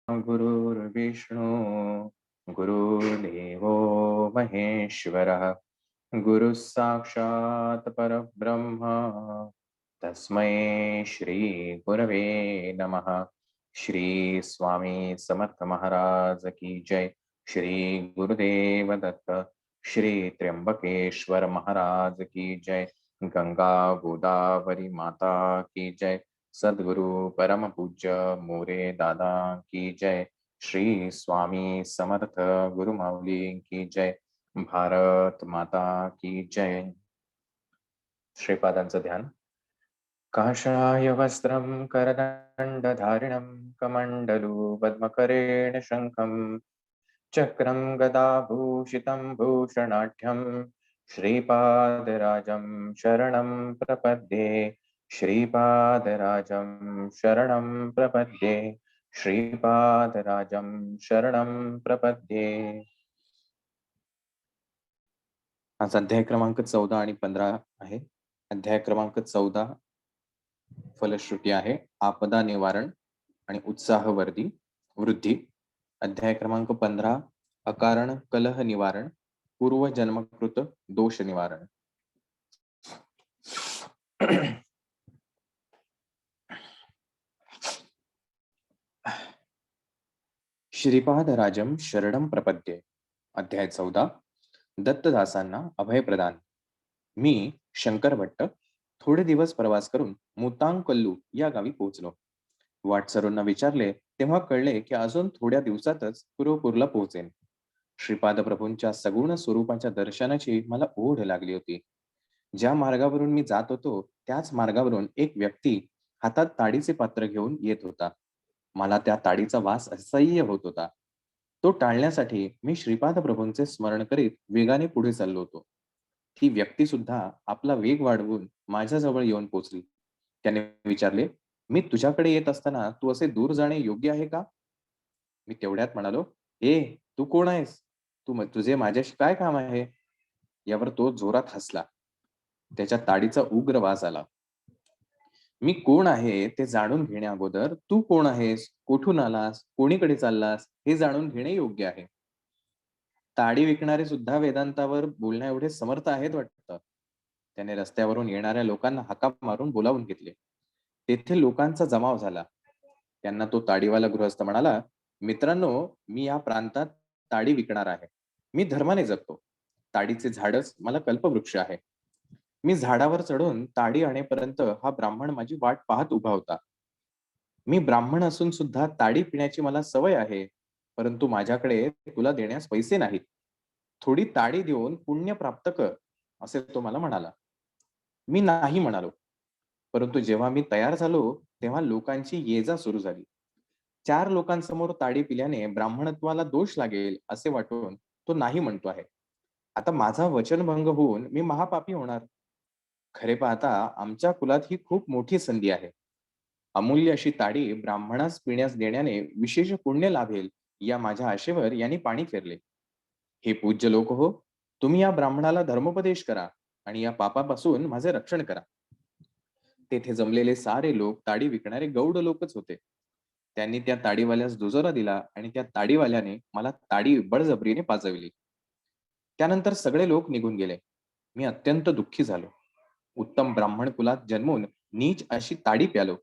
गुरुर्विष्णु गुरुर्देवो महेश्वरः गुरुः साक्षात् परब्रह्म तस्मै श्री गुरवे नमः। श्री स्वामी समर्थ महाराज की जय। श्री गुरुदेव दत्त श्री त्र्यंबकेश्वर महाराज की जय। गंगा गोदावरी माता की जय। सद्गुरु परम पूज्य मोरे दादा की जय। श्री स्वामी समर्थ गुरु माऊली की जय। भारत माता की जय। श्रीपादांचं ध्यान। काषाय वस्त्रं करदण्डधारिणं कमण्डलू पद्मकरेण शङ्खं चक्रं गदाभूषितं भूषणाढ्यं श्रीपादराजं शरणं प्रपद्ये। श्रीपादराजं शरणं प्रपद्ये। श्रीपादराजं शरणं प्रपद्ये। आज अध्याय क्रमांक 14 आणि 15 आहे। अध्याय क्रमांक 14 फलश्रुती आहे आपदा निवारण आणि उत्साहवर्धी वृद्धी। अध्याय क्रमांक 15 अकारण कलह निवारण पूर्वजन्मकृत दोष निवारण। श्रीपादराजम शरणम प्रपद्ये। अध्याय 14 दत्तदासांना अभय प्रदान। मी शंकर भट्ट थोडे दिवस प्रवास करून मुतांकल्लू या गावी पोहोचलो। वाटसरूंना विचारले तेव्हा कळले की अजून थोड्या दिवसातच कुरोपूरला पोहोचेन। श्रीपाद प्रभूंच्या सगुण स्वरूपाच्या दर्शनाची मला ओढ लागली होती। ज्या मार्गावरून मी जात होतो त्याच मार्गावरून एक व्यक्ती हातात ताडीचे पात्र घेऊन येत होता। मला त्या ताडीचा वास असह्य होत होता। तो टाळण्यासाठी मी श्रीपाद प्रभूंचे स्मरण करीत वेगाने पुढे चाललो होतो। ती व्यक्ती सुद्धा आपला वेग वाढवून माझ्याजवळ येऊन पोचली। त्याने विचारले, मी तुझ्याकडे येत असताना तू असे दूर जाणे योग्य आहे का? मी तेवढ्यात म्हणालो, ए तू कोण आहेस? तुझे माझ्याशी काय काम आहे? यावर तो जोरात हसला। त्याच्या ताडीचा उग्र वास आला। मी कोण आहे ते जाणून घेण्या अगोदर तू कोण आहेस, कोठून आलास, कोणीकडे चाललास हे जाणून घेणे योग्य आहे। ताडी विकणारे सुद्धा वेदांतावर बोलण्या एवढे समर्थ आहेत वाटतं। त्याने रस्त्यावरून येणाऱ्या लोकांना हाका मारून बोलावून घेतले। तेथे लोकांचा जमाव झाला। त्यांना तो ताडीवाला गृहस्थ म्हणाला, मित्रांनो, मी या प्रांतात ताडी विकणार आहे। मी धर्माने जगतो। ताडीचे झाडच मला कल्पवृक्ष आहे। मी झाडावर चढून ताडी आणेपर्यंत हा ब्राह्मण माझी वाट पाहत उभा होता। मी ब्राह्मण असून सुद्धा ताडी पिण्याची मला सवय आहे, परंतु माझ्याकडे तुला देण्यास पैसे नाहीत। थोडी ताडी देऊन पुण्य प्राप्त कर, असे तो मला म्हणाला। मी नाही म्हणालो, परंतु जेव्हा मी तयार झालो तेव्हा लोकांची ये-जा सुरू झाली। 4 लोकांसमोर ताडी पिल्याने ब्राह्मणत्वाला दोष लागेल असे वाटून तो नाही म्हणतो आहे। आता माझा वचनभंग होऊन मी महापापी होणार। खरे पाहता आमच्या कुलात ही खूप मोठी संधी आहे। अमूल्य अशी ताडी ब्राह्मणास पिण्यास देण्याने विशेष पुण्य लाभेल या माझ्या आशेवर यांनी पाणी फिरले। हे पूज्य लोक हो, तुम्ही या ब्राह्मणाला धर्मोपदेश करा आणि या पापापासून माझे रक्षण करा। तेथे जमलेले सारे लोक ताडी विकणारे गौड लोकच होते। त्यांनी त्या ताडीवाल्यास दुजोरा दिला आणि त्या ताडीवाल्याने मला ताडी बळजबरीने पाजविली। त्यानंतर सगळे लोक निघून गेले। मी अत्यंत दुःखी झालो। उत्तम ब्राह्मण कुलात जन्मून नीच अशी ताडी प्यालो।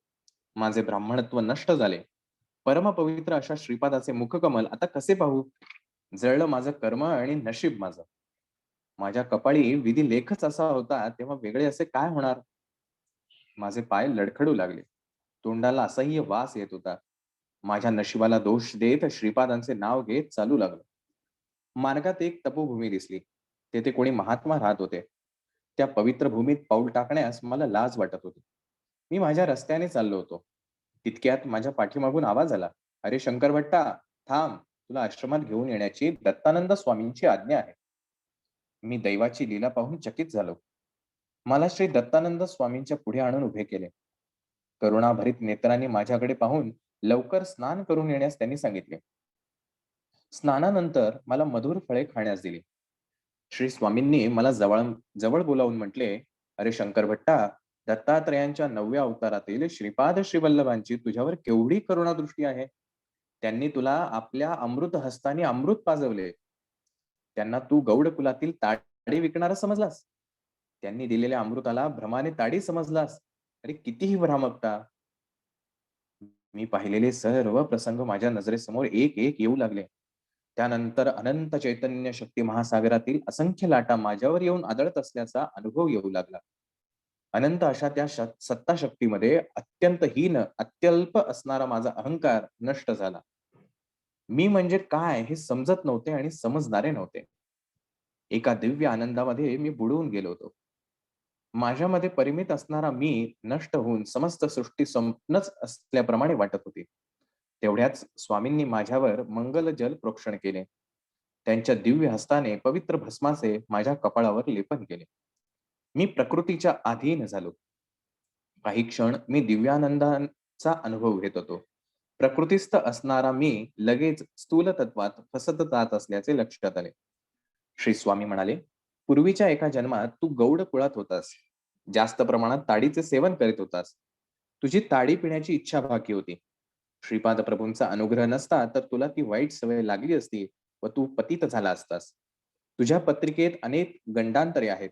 माझे ब्राह्मणत्व नष्ट झाले। परमपवित्र अशा श्रीपादाचे मुखकमल आता कसे पाहू? जळलं माझं कर्म आणि नशीब माझं। माझ्या कपाळी विधी लेखच असा होता, तेव्हा वेगळे असे काय होणार? माझे पाय लडखडू लागले। तोंडाला असह्य वास येत होता। माझ्या नशिबाला दोष देत श्रीपादांचे नाव घेत चालू लागलो। मार्गात एक तपोभूमी दिसली। तेथे कोणी महात्मा राहत होते। त्या पवित्र भूमीत पाऊल टाकण्यास मला लाज वाटत होती। मी माझ्या रस्त्याने चाललो होतो। तितक्यात माझ्या पाठीमागून आवाज आला, अरे शंकर भट्टा, थांब, तुला आश्रमात घेऊन येण्याची दत्तानंद स्वामींची आज्ञा आहे। मी दैवाची लीला पाहून चकित झालो। मला श्री दत्तानंद स्वामींच्या पुढे आणून उभे केले। करुणाभरीत नेत्रांनी माझ्याकडे पाहून लवकर स्नान करून येण्यास त्यांनी सांगितले। स्नानानंतर मला मधुर फळे खाण्यास दिली। श्री स्वामींनी मला जवळ जवळ बोलावून म्हटले, अरे शंकर भट्टा, दत्तात्रयांच्या 9व्या अवतारातील श्रीपाद श्रीवल्लभांची तुझ्यावर केवढी करुणादृष्टी आहे। त्यांनी तुला आपल्या अमृत हस्ताने अमृत पाजवले. त्यांना तू गौड कुलातील ताडी विकणारा समजलास. त्यांनी दिलेल्या अमृताला भ्रमाने ताडी समजलास. अरे कितीही भ्रामकता. मी पाहिलेले सर्व प्रसंग माझ्या नजरेसमोर एक एक येऊ लागले. त्यानंतर अनंत चैतन्य शक्ती महासागरातील असंख्य लाटा माझ्यावर येऊन आदळत असल्याचा अनुभव येऊ लागला. अनंत अशा त्या सत्ता शक्तीमध्ये अत्यंत हीन, अत्यल्प असणारा माझा अहंकार नष्ट झाला. मी म्हणजे काय हे समजत नव्हते आणि समजणारे नव्हते. एका दिव्य आनंदामध्ये मी बुडून गेलो होतो. माझ्यामध्ये परिमित असणारा मी नष्ट होऊन समस्त सृष्टी स्वप्नच असल्याप्रमाणे वाटत होती. तेवढ्याच स्वामींनी माझ्यावर मंगल जल प्रोक्षण केले. त्यांच्या दिव्य हस्ताने पवित्र भस्माचे माझ्या कपाळावर लेपन केले. मी प्रकृतीच्या अधीन झालो. काही क्षण मी दिव्यानंदाचा अनुभव घेत होतो. प्रकृतीस्थ असणारा मी लगेच स्थूल तत्वात फसत जात असल्याचे लक्षात आले. श्री स्वामी म्हणाले, पूर्वीच्या एका जन्मात तू गौड कुळात होतास. जास्त प्रमाणात ताडीचे सेवन करीत होतास. तुझी ताडी पिण्याची इच्छा बाकी होती. श्रीपाद प्रभूंचा अनुग्रह नसता तर तुला ती वाईट सवय लागली असती व तू पतित झाला असतास. तुझ्या पत्रिकेत अनेक गंडांतरे आहेत,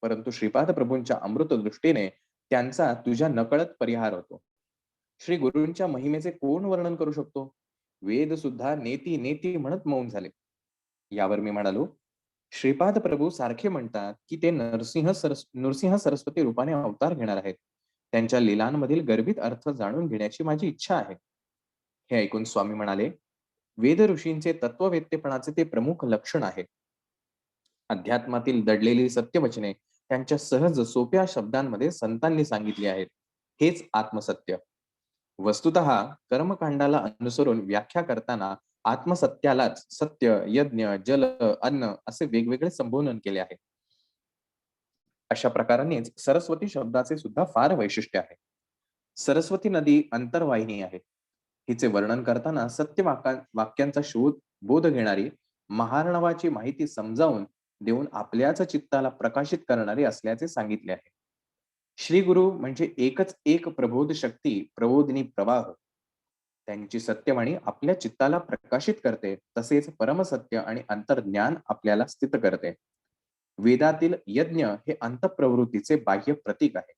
परंतु श्रीपाद प्रभूंच्या अमृत दृष्टीने त्यांचा तुझ्या नकळत परिहार होतो. श्री गुरूंच्या महिमेचे कोण वर्णन करू शकतो? वेद सुद्धा नेती नेती म्हणत मौन झाले. यावर मी म्हणालो, श्रीपाद प्रभू सारखे म्हणतात की ते नृसिंह सरस्वती रूपाने अवतार घेणार आहेत. त्यांच्या लीलांमधील गर्भित अर्थ जाणून घेण्याची माझी इच्छा आहे. हे ऐकून स्वामी म्हणाले, वेद ऋषींचे तत्ववेत्तेपणाचे ते प्रमुख लक्षण आहे. अध्यात्मातील दडलेली सत्यवचने त्यांच्या सहज सोप्या शब्दांमध्ये संतांनी सांगितली आहेत. हेच आत्मसत्य. वस्तुतः कर्मकांडाला अनुसरून व्याख्या करताना आत्मसत्यालाच सत्य, यज्ञ, जल, अन्न असे वेगवेगळे संबोधन केले आहे. अशा प्रकारानेच सरस्वती शब्दाचे सुद्धा फार वैशिष्ट्य आहे. सरस्वती नदी अंतर्वाहिनी आहे. हिचे वर्णन करताना सत्य वाक्यांचा बोध घेणारी, महार्णवाची माहिती समजावून देऊन आपल्याच चित्ताला प्रकाशित करणारी असल्याचे सांगितले आहे. श्री गुरु म्हणजे एकच एक प्रबोध शक्ती, प्रबोधिनी प्रवाह. त्यांची सत्यवाणी आपल्या चित्ताला प्रकाशित करते, तसेच परमसत्य आणि अंतर्ज्ञान आपल्याला स्थित करते. वेदातील यज्ञ हे अंतःप्रवृत्तीचे बाह्य प्रतीक आहे.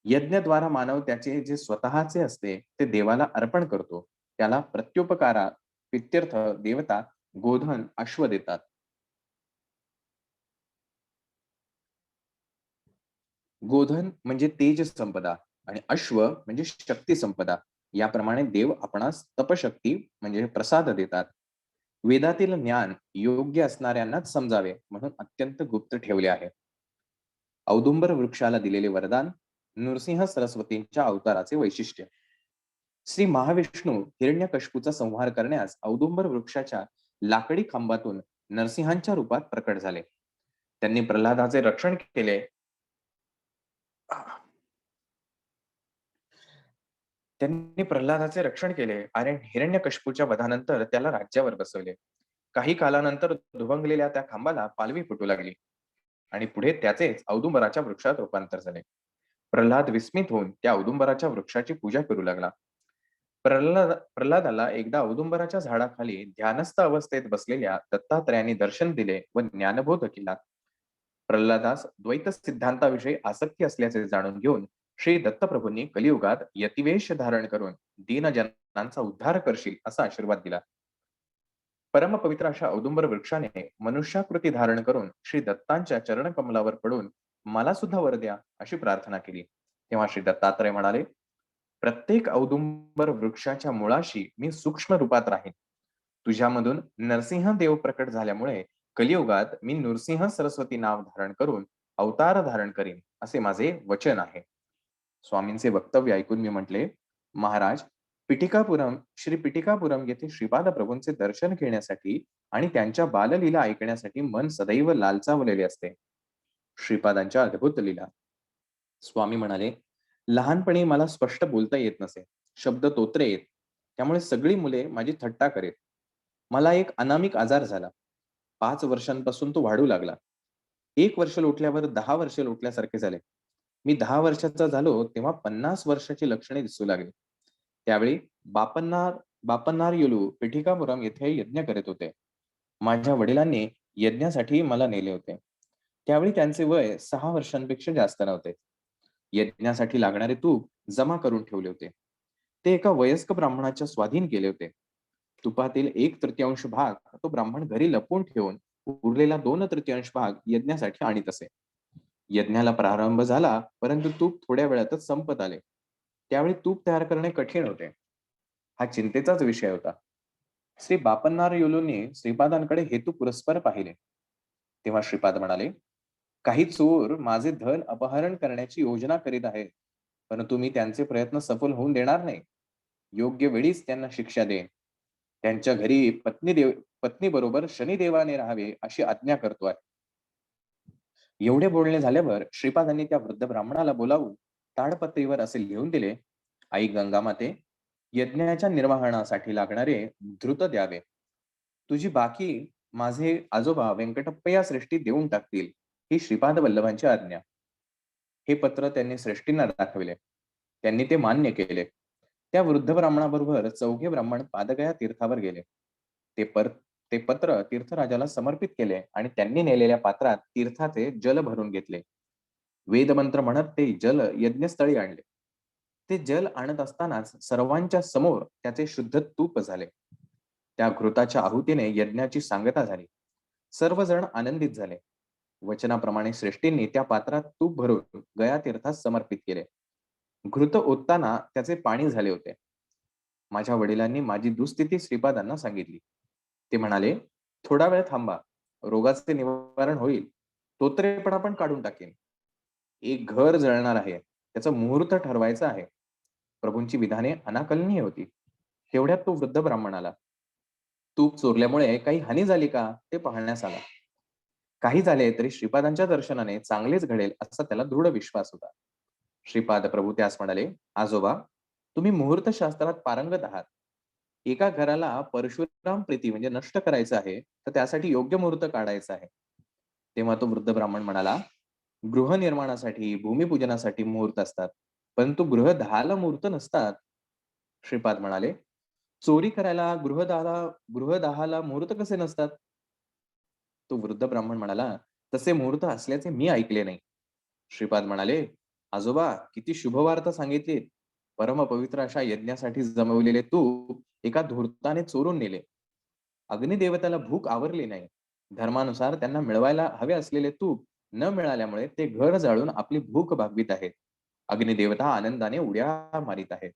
यज्ञद्वारा मानव त्याचे जे स्वतःचे असते ते देवाला अर्पण करतो. त्याला प्रत्युपकारा प्रित्यर्थ देवता गोधन, अश्व देतात. गोधन म्हणजे तेज संपदा आणि अश्व म्हणजे शक्ती संपदा. याप्रमाणे देव आपणास तपशक्ती म्हणजे प्रसाद देतात. वेदातील ज्ञान योग्य असणाऱ्यांनाच समजावे म्हणून अत्यंत गुप्त ठेवले आहे. औदुंबर वृक्षाला दिलेले वरदान, नृसिंह सरस्वतींच्या अवताराचे वैशिष्ट्य. श्री महाविष्णू हिरण्यकश्यपूचा संहार करण्यास औदुंबर वृक्षाच्या लाकडी खांबातून नरसिंहांच्या रूपात प्रकट झाले. त्यांनी प्रल्हादाचे रक्षण केले. त्यांनी प्रल्हादाचे रक्षण केले आणि हिरण्यकश्यपूच्या वधानंतर त्याला राज्यावर बसवले. काही कालानंतर दुभंगलेल्या त्या खांबाला पालवी फुटू लागली आणि पुढे त्याचेच औदुंबराच्या वृक्षात रूपांतर झाले. प्रल्हाद विस्मित होऊन त्या औदुंबराच्या वृक्षाची पूजा करू लागला. प्रल्हादाला एकदा औदुंबराच्या झाडाखाली ध्यानस्थ अवस्थेत बसलेल्या दत्तात्रयाने दर्शन दिले व ज्ञानबोध केला. प्रल्हादास द्वैत सिद्धांताविषयी आसक्ती असल्याचे जाणून घेऊन श्री दत्तप्रभूंनी कलियुगात यतिवेश धारण करून दीनजनांचा उद्धार करशील असा आशीर्वाद दिला. परमपवित्र अशा औदुंबर वृक्षाने मनुष्याकृती धारण करून श्री दत्तांच्या चरणकमलावर पडून मला सुद्धा वर द्या अशी प्रार्थना केली. तेव्हा श्री दत्तात्रय म्हणाले, प्रत्येक औदुंबर वृक्षाच्या मुळाशी मी सूक्ष्म रूपात राहीन. तुझ्यामधून नरसिंह देव प्रकट झाल्यामुळे कलियुगात मी नृसिंह सरस्वती नाव धारण करून अवतार धारण करीन असे माझे वचन आहे. स्वामींचे वक्तव्य ऐकून मी म्हटले, महाराज, श्री पिटिकापुरम येथे श्रीपाद प्रभूंचे दर्शन घेण्यासाठी आणि त्यांच्या बाललीला ऐकण्यासाठी मन सदैव लालचावलेले असते. श्रीपादांच्या अद्भुत लीला. स्वामी म्हणाले, लहानपणी मला स्पष्ट बोलता येत नसे, शब्द तोत्रे येत. त्यामुळे सगळी मुले माझी थट्टा करीत. मला एक अनामिक आजार झाला. 5 वर्षांपासून तो वाढू लागला. 1 वर्ष लोटल्यावर 10 वर्ष लोटल्यासारखे झाले. मी 10 वर्षाचा झालो तेव्हा 50 वर्षाची लक्षणे दिसू लागली. त्यावेळी बापांना बापन्नार योलू पिठिकापुरम येथे यज्ञ करीत होते. माझ्या वडिलांनी यज्ञासाठी मला नेले होते. त्यावेळी त्यांचे वय 6 वर्षांपेक्षा जास्त नव्हते. यज्ञासाठी लागणारे तूप जमा करून ठेवले होते. ते एका वयस्क ब्राह्मणाच्या स्वाधीन केले होते. तुपातील 1/3 भाग तो ब्राह्मण घरी लपवून ठेवून उरलेला 2/3 भाग यज्ञासाठी आणीत असे. यज्ञाला प्रारंभ झाला, परंतु तूप थोड्या वेळातच संपत आले. त्यावेळी तूप तयार करणे कठीण होते. हा चिंतेचाच विषय होता. श्री बापन्नार योलूंनी श्रीपादांकडे हेतुपुरस्सर पाहिले. तेव्हा श्रीपाद म्हणाले, काही चोर माझे धन अपहरण करण्याची योजना करीत आहेत, परंतु मी त्यांचे प्रयत्न सफल होऊन देणार नाही. योग्य वेळीच त्यांना शिक्षा देईन. त्यांच्या घरी पत्नी बरोबर शनिदेवाने राहावे अशी आज्ञा करतो आहे. एवढे बोलणे झाल्यावर श्रीपादांनी त्या वृद्ध ब्राह्मणाला बोलावून ताडपत्रीवर असे लिहून दिले, आई गंगामाते, यज्ञाच्या निर्वहणासाठी लागणारे धृत द्यावे. तुझी बाकी माझे आजोबा व्यंकटप्पया श्रेष्ठी देऊन टाकतील, ही श्रीपाद वल्लभांची आज्ञा. हे पत्र त्यांनी श्रेष्ठींना दाखविले. त्यांनी ते मान्य केले. त्या वृद्ध ब्राह्मणाबरोबर 4घे ब्राह्मण पादगया तीर्थावर गेले. ते पर ते पत्र तीर्थराजाला समर्पित केले आणि त्यांनी नेलेल्या पात्रात तीर्थाचे जल भरून घेतले. वेदमंत्र म्हणत ते जल यज्ञस्थळी आणले. ते जल आणत असतानाच सर्वांच्या समोर त्याचे शुद्ध तूप झाले. त्या घृताच्या आहुतीने यज्ञाची सांगता झाली. सर्वजण आनंदित झाले. वचनाप्रमाणे श्रेष्ठींनी त्या पात्रात तूप भरून गया तीर्थात समर्पित केले. घृत ओतताना त्याचे पाणी झाले होते. माझ्या वडिलांनी माझी दुःस्थिती श्रीपादांना सांगितली. ते म्हणाले, थोडा वेळ थांबा, रोगाचे निवारण होईल. तोत्रेपणा पण काढून टाकेन. एक घर जळणार आहे, त्याचा मुहूर्त ठरवायचा आहे. प्रभूंची विधाने अनाकलनीय होती. तेवढ्यात तो वृद्ध ब्राह्मण आला. तूप चोरल्यामुळे काही हानी झाली का ते पाहण्यास आला. काही झाले तरी श्रीपादांच्या दर्शनाने चांगलेच घडेल असा त्याला दृढ विश्वास होता. श्रीपाद प्रभू त्यास म्हणाले, आजोबा, तुम्ही मुहूर्तशास्त्रात पारंगत आहात. एका घराला परशुराम प्रीती म्हणजे नष्ट करायचं आहे, तर त्यासाठी योग्य मुहूर्त काढायचा आहे. तेव्हा तो वृद्ध ब्राह्मण म्हणाला, गृहनिर्माणासाठी, भूमिपूजनासाठी मुहूर्त असतात, परंतु गृहदाहाला मुहूर्त नसतात. श्रीपाद म्हणाले, चोरी करायला गृहदाहाला मुहूर्त कसे नसतात? तो वृद्ध ब्राह्मण म्हणाला, तसे मुहूर्त असल्याचे मी ऐकले नाही. श्रीपाद म्हणाले, आजोबा, किती शुभवार्ता सांगितलीत. परमपवित्र अशा यज्ञासाठी जमवलेले तूप एका धूर्ताने चोरून नेले. अग्निदेवताला भूक आवरली नाही. धर्मानुसार त्यांना मिळवायला हवे असलेले तूप न मिळाल्यामुळे ते घर जाळून आपली भूक भागवीत आहेत. अग्निदेवता आनंदाने उड्या मारित आहेत.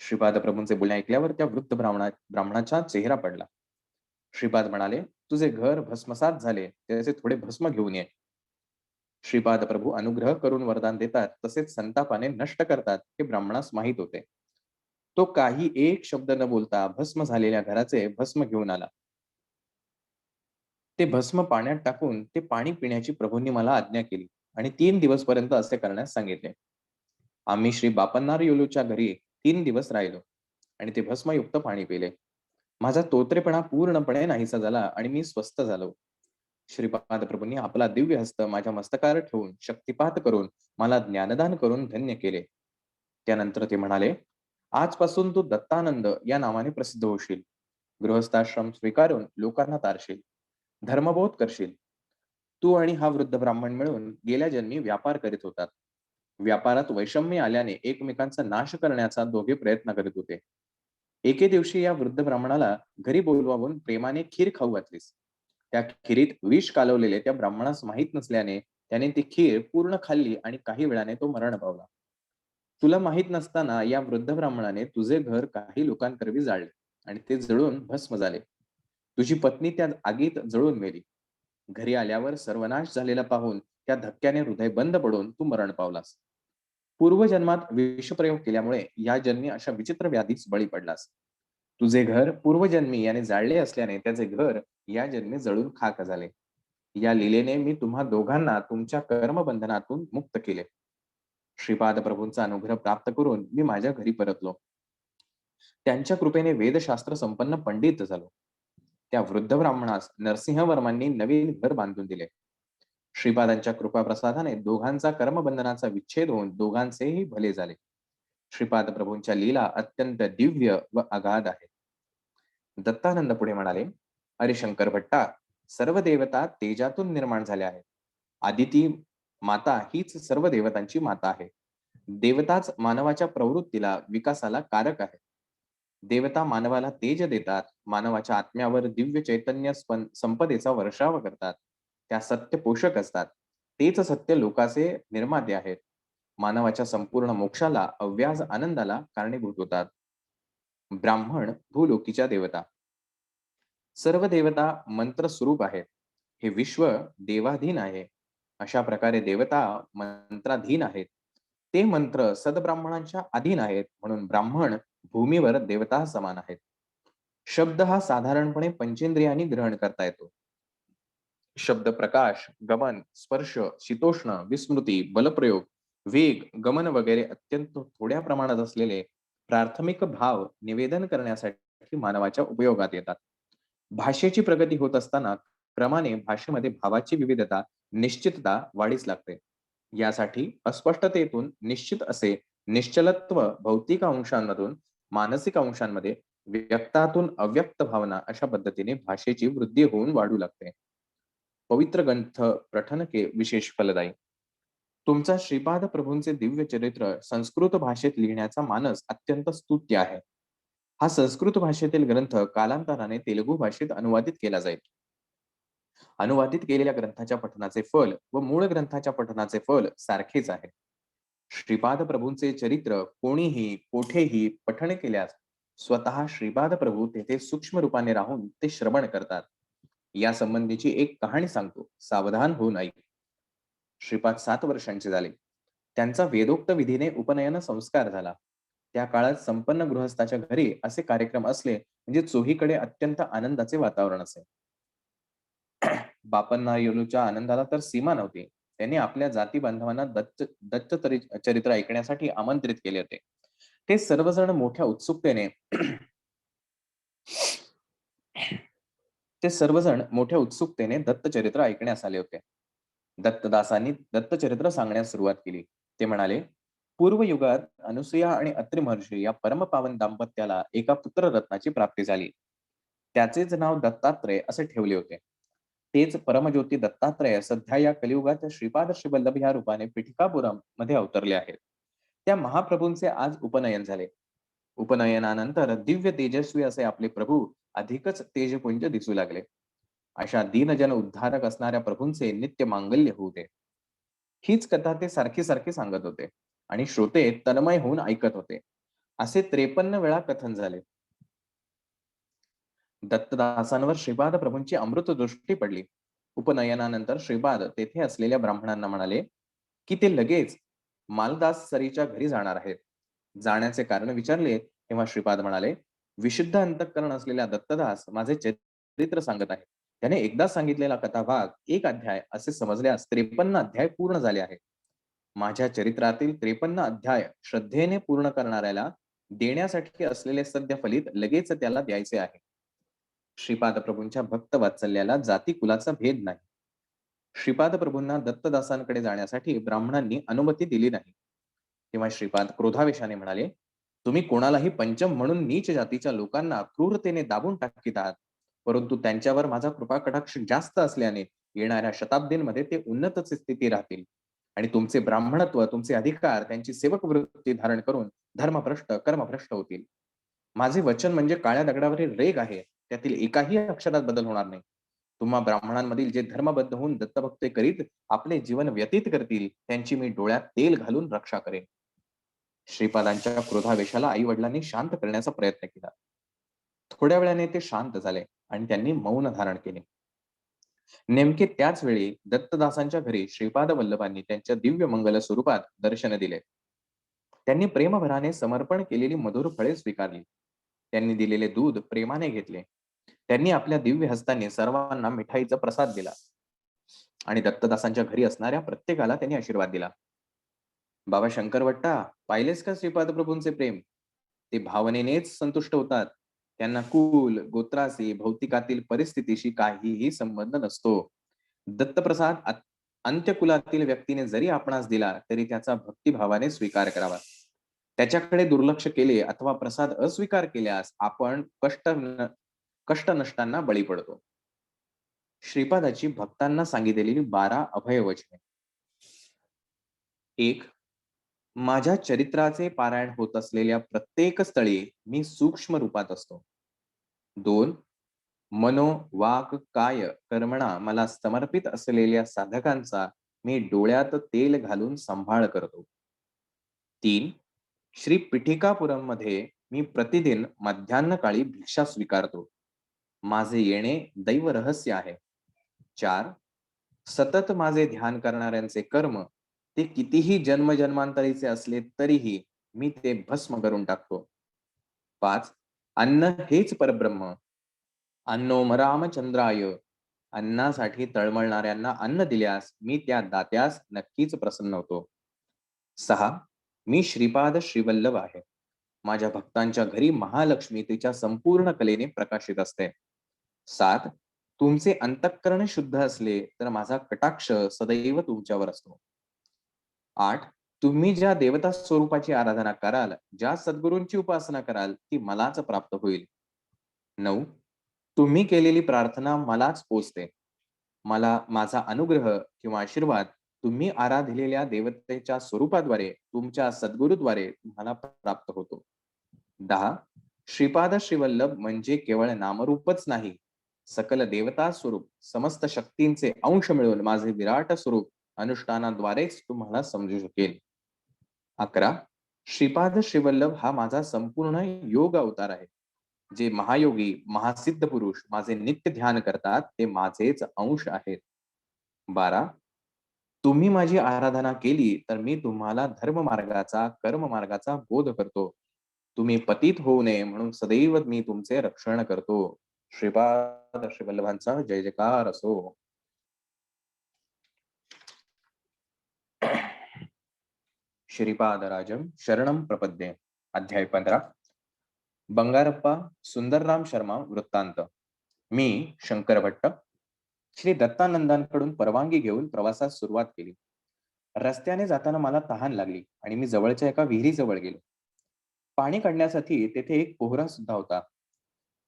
श्रीपाद प्रभूंचे बोलणे ऐकल्यावर त्या वृद्ध ब्राह्मणाचा चेहरा पडला. श्रीपाद म्हणाले, तुझे घर भस्मसात झाले, त्याचे थोडे भस्म घेऊन ये. श्रीपाद प्रभू अनुग्रह करून वरदान देतात, तसेच संतापाने नष्ट करतात हे ब्राह्मणास माहित होते. तो काही एक शब्द न बोलता भस्म झालेल्या घराचे भस्म घेऊन आला. ते भस्म पाण्यात टाकून ते पाणी पिण्याची प्रभूंनी मला आज्ञा केली आणि 3 दिवस पर्यंत असे करण्यास सांगितले. आम्ही श्री बापन्नार योलूच्या घरी 3 दिवस राहिलो आणि ते भस्मयुक्त पाणी पिले. माझा तोत्रेपणा पूर्णपणे नाहीसा झाला आणि मी स्वस्थ झालो. श्रीपाद प्रभूंनी आपला दिव्य हस्त माझ्या मस्तकावर ठेवून शक्तिपात करून मला ज्ञानदान करून धन्य केले. त्यानंतर ते म्हणाले, आजपासून तू दत्तानंद या नावाने प्रसिद्ध होशील. गृहस्थाश्रम स्वीकारून लोकांना तारशील. धर्मबोध करशील. तू आणि हा वृद्ध ब्राह्मण मिळून गेल्या जन्मी व्यापार करीत होतात. व्यापारात वैषम्य आल्याने एकमेकांचा नाश करण्याचा दोघे प्रयत्न करीत होते. एके दिवशी या वृद्ध ब्राह्मणाला घरी बोलवावून प्रेमाने खीर खाऊ घातलीस. त्या खीरीत विष कालवलेले त्या ब्राह्मणास माहीत नसल्याने त्याने ती खीर पूर्ण खाल्ली आणि काही वेळाने तो मरण पावला. तुला माहीत नसताना या वृद्ध ब्राह्मणाने तुझे घर काही लोकांकरवी जाळले आणि ते जळून भस्म झाले. तुझी पत्नी त्या आगीत जळून मेली. घरी आल्यावर सर्वनाश झालेला पाहून त्या धक्क्याने हृदय बंद पडून तू मरण पावलास. पूर्वजन्मात विषप्रयोग केल्यामुळे या जन्मी अशा विचित्र व्याधीस बळी पडलास. तुझे घर पूर्वजन्मी याने जाळले असल्याने त्याचे घर या जन्मी जळून खाक झाले. या लीलेने मी तुम्हा दोघांना तुमच्या कर्मबंधनातून मुक्त केले. श्रीपाद प्रभूंचा अनुग्रह प्राप्त करून मी माझ्या घरी परतलो. त्यांच्या कृपेने वेदशास्त्र संपन्न पंडित झालो. त्या वृद्ध ब्राह्मणास नरसिंहवर्मांनी नवीन घर बांधून दिले. श्रीपादांच्या कृपाप्रसादाने दोघांचा कर्मबंधनाचा विच्छेद होऊन दोघांचेही भले झाले. श्रीपाद प्रभूंच्या लीला अत्यंत दिव्य व अगाध आहेत. दत्तानंद पुढे म्हणाले, अरे शंकर भट्टा, सर्व देवता तेजातून निर्माण झाल्या आहेत. आदिती माता हीच सर्व देवतांची माता आहे. देवताच मानवाच्या प्रवृत्तीला विकासाला कारक आहे. देवता मानवाला तेज देतात, मानवाच्या आत्म्यावर दिव्य चैतन्य संपदेचा वर्षाव करतात. त्या सत्य पोषक असतात. तेच सत्य लोकाचे निर्माते आहेत. मानवाच्या संपूर्ण मोक्षाला, अव्याज आनंदाला कारणीभूत होतात. ब्राह्मण भूलोकीच्या देवता. सर्व देवता मंत्र स्वरूप आहेत. हे विश्व देवाधीन आहे. अशा प्रकारे देवता मंत्राधीन आहेत. ते मंत्र सद्ब्राह्मणांच्या अधीन आहेत, म्हणून ब्राह्मण भूमीवर देवता समान आहेत. शब्द हा साधारणपणे पंचेंद्रियांनी ग्रहण करता येतो. शब्द प्रकाश, गमन, स्पर्श, शीतोष्ण, विस्मृती, बलप्रयोग, वेग, गमन वगैरे अत्यंत थोड्या प्रमाणात असलेले प्राथमिक भाव निवेदन करण्यासाठी मानवाच्या उपयोगात येतात. भाषेची प्रगती होत असताना क्रमाने भाषेमध्ये भावाची विविधता, निश्चितता वाढीस लागते. यासाठी अस्पष्टतेतून निश्चित असे निश्चलत्व भौतिक अंशांमधून मानसिक अंशांमध्ये, व्यक्तातून अव्यक्त भावना अशा पद्धतीने भाषेची वृद्धी होऊन वाढू लागते. पवित्र ग्रंथ पठन के विशेष फलदायी. तुमचा श्रीपाद प्रभूंचे दिव्य चरित्र संस्कृत भाषेत लिहिण्याचा मानस अत्यंत स्तुत्य आहे. हा संस्कृत भाषेतील ग्रंथ कालांतराने तेलुगू भाषेत अनुवादित केला जाईल. अनुवादित केलेल्या ग्रंथाच्या पठनाचे फल व मूळ ग्रंथाच्या पठनाचे फल सारखेच आहे. श्रीपाद प्रभूंचे चरित्र कोणीही कोठेही पठण केल्यास स्वतः श्रीपाद प्रभू तेथे सूक्ष्म रूपाने राहून ते श्रवण करतात. या संबंधीची एक कहाणी सांगतो, सावधान होऊन ऐक. श्रीपाद 7 वर्षांचे झाले. त्यांचा वेदोक्त विधीने उपनयन संस्कार झाला. त्या काळात संपन्न गृहस्थाच्या घरी असे कार्यक्रम असले म्हणजे चोहीकडे अत्यंत आनंदाचे वातावरण असे. बापन्ना येलूच्या आनंदाला तर सीमा नव्हती. त्यांनी आपल्या जाती बांधवांना दत्त चरित्र ऐकण्यासाठी आमंत्रित केले होते. ते सर्वजण मोठ्या उत्सुकतेने दत्तचरित्र ऐकण्यास आले होते. दत्तदासांनी दत्तचरित्र सांगण्यास सुरुवात केली. ते म्हणाले, पूर्व युगात अनुसूया आणि अत्रि महर्षी या परमपावन दाम्पत्याला एका पुत्ररत्नाची प्राप्ती झाली. त्याचेच नाव दत्तात्रय असे ठेवले होते. तेच परमज्योती दत्तात्रय सध्या या कलियुगात श्रीपाद श्रीवल्लभ या रूपाने पिठिकापुरम मध्ये अवतरले आहेत. त्या महाप्रभूंचे आज उपनयन झाले. उपनयनानंतर दिव्य तेजस्वी असे आपले प्रभू अधिकच तेजपुंज दिसू लागले. अशा दीनजन उद्धारक असणाऱ्या प्रभूंचे नित्य मांगल्य होऊ दे. हीच कथा ते सारखी सारखी सांगत होते आणि श्रोते तन्मय होऊन ऐकत होते. असे 53 वेळा कथन झाले. दत्तदासांवर श्रीपाद प्रभूंची अमृत दृष्टी पडली. उपनयनानंतर श्रीपाद तेथे असलेल्या ब्राह्मणांना म्हणाले की ते लगेच मालदास सरीच्या घरी जाणार आहेत. जाण्याचे कारण विचारले तेव्हा श्रीपाद म्हणाले, विशुद्ध अंतःकरण असलेल्या दत्तदास माझे चरित्र सांगत आहे. त्याने एकदा सांगितलेला कथाभाग 1 अध्याय असे समजल्यास 53 अध्याय पूर्ण झाले आहेत. माझ्या चरित्रातील 53 अध्याय श्रद्धेने पूर्ण करणाऱ्याला देण्यासाठी असलेले सद्य फलित लगेच त्याला द्यायचे आहे. श्रीपाद प्रभूंच्या भक्त वात्सल्याला जाती कुलाचा भेद नाही. श्रीपाद प्रभूंना दत्तदासांकडे जाण्यासाठी ब्राह्मणांनी अनुमती दिली नाही. तेव्हा श्रीपाद क्रोधावेशाने म्हणाले, तुम्ही कोणालाही पंचम म्हणून नीच जातीच्या लोकांना क्रूरतेने दाबून टाकीत आहात. परंतु त्यांच्यावर माझा कृपा कटाक्ष जास्त असल्याने येणाऱ्या शताब्दींमध्ये ते उन्नत स्थिती राहतील आणि तुमचे ब्राह्मणत्व, तुमचे अधिकार त्यांची सेवक वृत्ती धारण करून धर्मभ्रष्ट कर्मभ्रष्ट होतील. माझे वचन म्हणजे काळ्या दगडावरील रेग आहे. त्यातील एकाही अक्षरात बदल होणार नाही. तुम्हा ब्राह्मणांमधील जे धर्मबद्ध होऊन दत्तभक्ती करीत आपले जीवन व्यतीत करतील त्यांची मी डोळ्यात तेल घालून रक्षा करेन. श्रीपादांच्या क्रोधावेशाला आई वडिलांनी शांत करण्याचा प्रयत्न केला. थोड्या वेळाने ते शांत झाले आणि त्यांनी मौन धारण केले. नेमके त्याच वेळी दत्तदासांच्या घरी श्रीपाद वल्लभांनी त्यांच्या दिव्य मंगल स्वरूपात दर्शन दिले. त्यांनी प्रेमभराने समर्पण केलेली मधुर फळे स्वीकारली. त्यांनी दिलेले दूध प्रेमाने घेतले. त्यांनी आपल्या दिव्य हस्ताने सर्वांना मिठाईचा प्रसाद दिला आणि दत्तदासांच्या घरी असणाऱ्या प्रत्येकाला त्यांनी आशीर्वाद दिला. बाबा शंकरवट्टा, पाहिलेस का श्रीपाद प्रभूंचे प्रेम? ते भावनेनेच संतुष्ट होतात. त्यांना कुल, गोत्राशी, भौतिकातील परिस्थितीशी काहीही संबंध नसतो. दत्तप्रसाद अंत्यकुलातील व्यक्तीने जरी आपणास दिला तरी त्याचा भक्तिभावाने स्वीकार करावा. त्याच्याकडे दुर्लक्ष केले अथवा प्रसाद अस्वीकार केल्यास आपण कष्ट नष्टांना बळी पडतो. श्रीपादाची भक्तांना सांगितलेली 12 अभयवचने. 1. माझ्या चरित्राचे पारायण होत असलेल्या प्रत्येक स्थळी मी सूक्ष्म रूपात असतो. 2. मनो, वाक, काय, कर्मणा मला समर्पित असलेल्या साधकांचा मी डोळ्यात तेल घालून सांभाळ करतो. 3. श्री पिठिकापुरममध्ये मी प्रतिदिन मध्यान्हकाळी भिक्षा स्वीकारतो. माझे येणे दैव रहस्य आहे. 4. सतत माझे ध्यान करणाऱ्यांचे कर्म ते कितीही जन्मजन्मांतरीचे असले तरीही मी ते भस्म करून टाकतो. 5. अन्न हेच परब्रह्म. अन्नोम रामचंद्राय. अन्नासाठी तळमळणाऱ्यांना अन्न दिल्यास मी त्या दात्यास नक्कीच प्रसन्न होतो. 6. मी श्रीपाद श्रीवल्लभ आहे. माझ्या भक्तांच्या घरी महालक्ष्मी तिच्या संपूर्ण कलेने प्रकाशित असते. 7. तुमचे अंतःकरण शुद्ध असले तर माझा कटाक्ष सदैव तुमच्यावर असतो. 8. तुम्ही ज्या देवता स्वरूपाची आराधना कराल, ज्या सद्गुरूंची उपासना कराल, ती मलाच प्राप्त होईल. 9. तुम्ही केलेली प्रार्थना मलाच पोचते. मला माझा अनुग्रह किंवा आशीर्वाद तुम्ही आराधिलेल्या देवतेच्या स्वरूपाद्वारे, तुमच्या सद्गुरूद्वारे तुम्हाला प्राप्त होतो. 10. श्रीपाद श्रीवल्लभ म्हणजे केवळ नामरूपच नाही, सकल देवता स्वरूप, समस्त शक्तींचे अंश मिळून माझे विराट स्वरूप अनुष्ठानाद्वारेच तुम्हाला समजू शकेल. 11. श्रीपाद श्रीवल्लभ हा माझा संपूर्ण योग अवतार आहे. जे महायोगी, महासिद्ध पुरुष माझे नित्य ध्यान करतात ते माझेच अंश आहेत. 12. तुम्ही माझी आराधना केली तर मी तुम्हाला धर्म मार्गाचा, कर्म मार्गाचा बोध करतो. तुम्ही पतित होऊ नये म्हणून सदैव मी तुमचे रक्षण करतो. श्रीपाद श्रीवल्लभांचा जय जयकार असो. श्रीपादराजम शरणम प्रपद्ये. अध्याय 15. बंगारप्पा सुंदरराम शर्मा वृत्तांत. मी शंकर भट्ट श्री दत्तानंदांकडून परवानगी घेऊन प्रवासास सुरुवात केली. रस्त्याने जाताना मला तहान लागली आणि मी जवळच्या एका विहिरीजवळ गेलो. पाणी काढण्यासाठी तेथे एक पोहरा सुद्धा होता.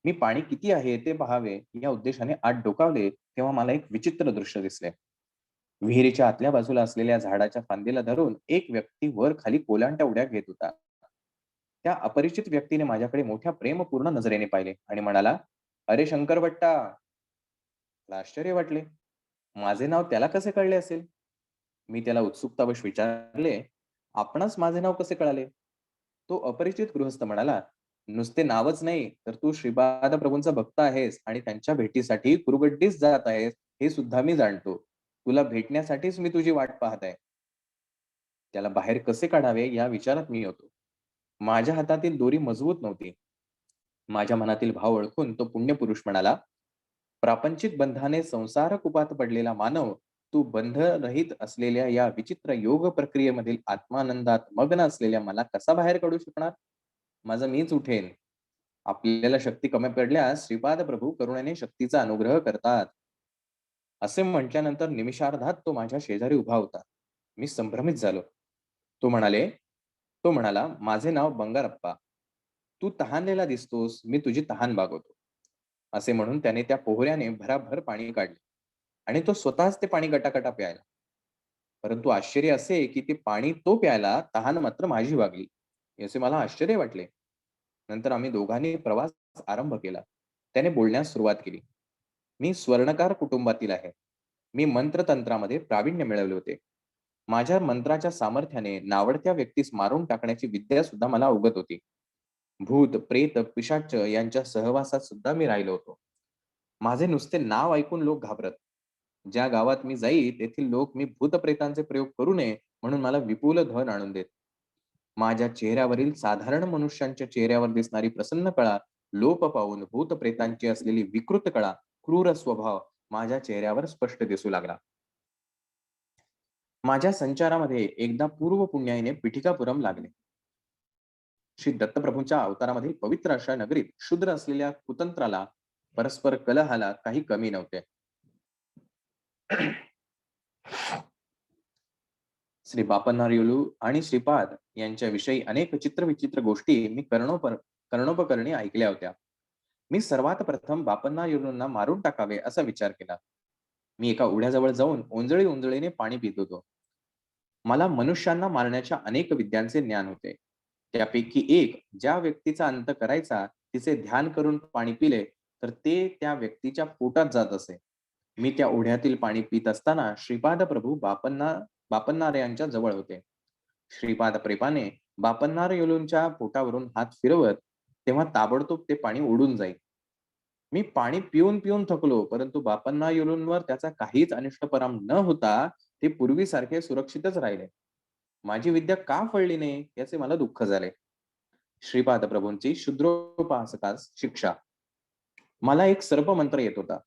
मी पाणी किती आहे ते पाहावे या उद्देशाने आत डोकावले तेव्हा मला एक विचित्र दृश्य दिसले. विहिरीच्या आतल्या बाजूला असलेल्या झाडाच्या फांदीला धरून एक व्यक्ती वर खाली कोलांट्या उड्या घेत होता. त्या अपरिचित व्यक्तीने माझ्याकडे मोठ्या प्रेमपूर्ण नजरेने पाहिले आणि म्हणाला, "अरे शंकर भट्टा." मला आश्चर्य वाटले. माझे नाव त्याला कसे कळले असेल? मी त्याला उत्सुकतावश विचारले, "आपणास माझे नाव कसे कळाले?" तो अपरिचित गृहस्थ म्हणाला, "नुसते नावच नाही, तर तू श्रीपाद प्रभूंचा भक्त आहेस आणि त्यांच्या भेटीसाठी कुरुगड्डीस जात आहेस, हे सुद्धा मी जाणतो. तुला भेटण्यासाठीच मी तुझी वाट पाहत आहे." त्याला बाहेर कसे काढावे या विचारात मी होतो. माझ्या हातातील दोरी मजबूत नव्हती. माझ्या मनातील भाव ओळखून तो पुण्यपुरुष म्हणाला, "प्रापंचिक बंधाने संसार कुपात पडलेला मानव, तू बंधरहित असलेल्या या विचित्र योग प्रक्रियेमधील आत्मानंदात मग्न असलेल्या मला कसा बाहेर काढू शकणार? माझं मीच उठेन. आपल्याला शक्ती कमी पडल्यास श्रीपाद प्रभू करुणेने शक्तीचा अनुग्रह करतात." असे म्हटल्यानंतर निमिषार्धात तो माझ्या शेजारी उभा होता. मी संभ्रमित झालो. तो म्हणाले तो म्हणाला, "माझे नाव बंगारप्पा. तू तहानलेला दिसतोस, मी तुझी तहान भागवतो." असे म्हणून त्याने त्या पोहऱ्याने भराभर पाणी काढले आणि तो स्वतःच ते पाणी गटागटा प्यायला. परंतु आश्चर्य असे की ते पाणी तो प्यायला, तहान मात्र माझी भागली. याचे मला आश्चर्य वाटले. नंतर आम्ही दोघांनी प्रवास आरंभ केला. त्याने बोलण्यास सुरुवात केली. "मी स्वर्णकार कुटुंबातील आहे. मी मंत्रतंत्रामध्ये प्रावीण्य मिळवले होते. माझ्या मंत्राच्या सामर्थ्याने नावडत्या व्यक्तीस मारून टाकण्याची विद्या सुद्धा मला अवगत होती. भूत, प्रेत, पिशाच यांच्या सहवासात सुद्धा मी राहिलो होतो. माझे नुसते नाव ऐकून लोक घाबरत. ज्या गावात मी जाई तेथील लोक मी भूतप्रेतांचे प्रयोग करू नये म्हणून मला विपुल धन आणून देत. माझ्या चेहऱ्यावरील साधारण मनुष्यांच्या चेहऱ्यावर दिसणारी प्रसन्न कळा लोप पावून भूतप्रेतांची असलेली विकृत कळा, क्रूर स्वभाव माझ्या चेहऱ्यावर स्पष्ट दिसू लागला. माझ्या संचारामध्ये एकदा पूर्व पुण्याईने पिठिकापुरम लागले. श्री दत्तप्रभूंच्या अवतारामधील पवित्र अशा नगरीत शूद्र असलेल्या कुतंत्राला, परस्पर कलहाला काही कमी नव्हते. श्री बापन्नारियुलू आणि श्रीपाद यांच्याविषयी अनेक चित्रविचित्र गोष्टी मी कर्णोपकरणी ऐकल्या होत्या. मी सर्वात प्रथम बापन्नारियुलूंना मारून टाकावे असा विचार केला. मी एका ओढ्याजवळ जाऊन ओंजळी ओंजळीने पाणी पित होतो. मला मनुष्यांना मारण्याच्या अनेक विद्यांचे ज्ञान होते. त्यापैकी एक, ज्या व्यक्तीचा अंत करायचा तिचे ध्यान करून पाणी पिले तर ते त्या व्यक्तीच्या पोटात जात असे. मी त्या ओढ्यातील पाणी पित असताना श्रीपाद प्रभू बापन्नार यांच्या जवळ होते. श्रीपाद प्रेमाने बापन्नार येलूंच्या पोटावरून हात फिरवत तेव्हा ताबडतोब ते पाणी उडून जाईल. मी पाणी पिऊन पिऊन थकलो, परंतु बापन्ना येलूंवर त्याचा काहीच अनिष्ट परिणाम न होता ते पूर्वीसारखे सुरक्षितच राहिले. माझी विद्या का फळली नाही याचे मला दुःख झाले. श्रीपाद प्रभूंची शूद्रोपासकास शिक्षा. मला एक सर्प मंत्र येत होता.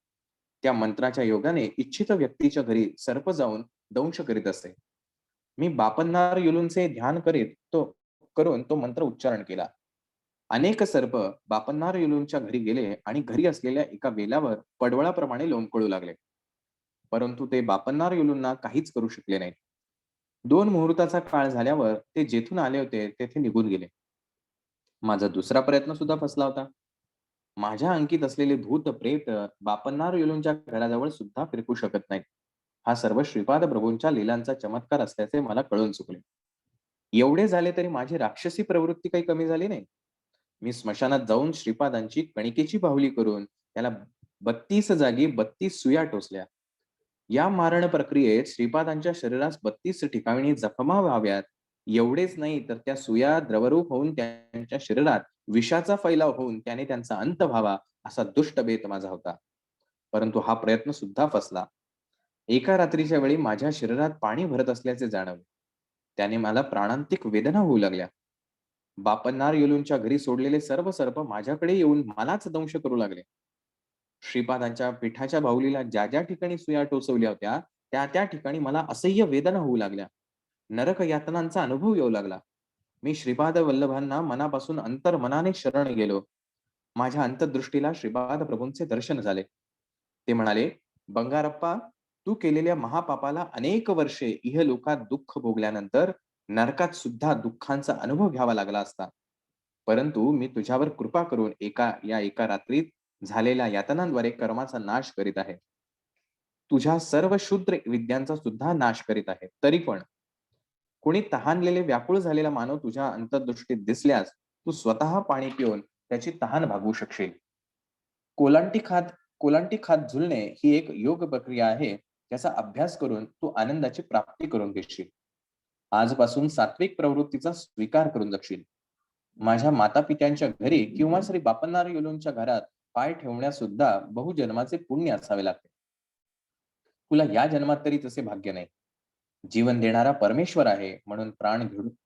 त्या मंत्राच्या योगाने इच्छित व्यक्तीच्या घरी सर्प जाऊन दंश करीत असे. मी बापन्नार युलूंचे ध्यान करून तो मंत्र उच्चारण केला. अनेक सर्प बापन्नार युलूंच्या घरी गेले आणि घरी असलेल्या एका वेलावर पडवळाप्रमाणे लोंबकळू लागले. परंतु ते बापन्नार युलूंना काहीच करू शकले नाही. 2 मुहूर्ताचा काळ झाल्यावर ते जेथून आले होते तेथे निघून गेले. माझा दुसरा प्रयत्न सुद्धा फसला होता. माझ्या अंकित असलेले भूत प्रेत बापन्नार येलूंच्या घराजवळ सुद्धा फिरकू शकत नाहीत. हा सर्व श्रीपाद प्रभूंच्या लीलांचा चमत्कार असल्याचे मला कळून चुकले. एवढे झाले तरी माझी राक्षसी प्रवृत्ती काही कमी झाली नाही. मी स्मशानात जाऊन श्रीपादांची कणिकेची बाहुली करून त्याला 32 जागी 32 सुया टोचल्या. या मारण प्रक्रियेत श्रीपादांच्या शरीरास 32 ठिकाणी जखमा व्हाव्यात एवढेच नाही तर त्या सुया द्रवरूप होऊन त्यांच्या शरीरात विषाचा फैलाव होऊन त्याने त्यांचा अंत व्हावा असा दुष्ट बेत माझा होता. परंतु हा प्रयत्न सुद्धा फसला. एका रात्रीच्या वेळी माझ्या शरीरात पाणी भरत असल्याचे जाणवले. त्याने मला प्राणांतिक वेदना होऊ लागल्या. बापन्नार येलूंच्या घरी सोडलेले सर्व सर्प माझ्याकडे येऊन मलाच दंश करू लागले. श्रीपादांच्या पिठाच्या बाहुलीला ज्या ज्या ठिकाणी सुया टोचवल्या होत्या त्या त्या ठिकाणी मला असह्य वेदना होऊ लागल्या. नरक यातनांचा अनुभव येऊ लागला. मी श्रीपाद वल्लभांना मनापासून अंतर्मनाने शरण गेलो. माझ्या अंतर्दृष्टीला श्रीपाद प्रभूंचे दर्शन झाले. ते म्हणाले, "बंगारप्पा, तू केलेल्या महापापाला अनेक वर्षे इहलोकात दुःख भोगल्यानंतर नरकात सुद्धा दुःखांचा अनुभव घ्यावा लागला असता. परंतु मी तुझ्यावर कृपा करून एका रात्रीत झालेल्या यातनांद्वारे कर्माचा नाश करीत आहे. तुझ्या सर्व शूद्र विद्यांचा सुद्धा नाश करीत आहे. तरी पण कोणी तहानलेले व्याकुळ झालेला मानव तुझ्या अंतर्दृष्टीत दिसल्यास तू स्वतः पाणी पिऊन त्याची तहान भागवू शकशील. कोलांटी खात कोलांटी खात झुलणे ही एक योग प्रक्रिया आहे. त्याचा अभ्यास करून तू आनंदाची प्राप्ती करून घेशील. आजपासून सात्विक प्रवृत्तीचा स्वीकार करून जगशील. माझ्या माता-पित्यांच्या घरी किंवा श्री बापन्नार येलूंच्या घरात पाय ठेवण्यास सुद्धा बहुजन्माचे पुण्य असावे लागते. तुला या जन्मात तरी तसे भाग्य नाही. जीवन देणारा परमेश्वर आहे म्हणून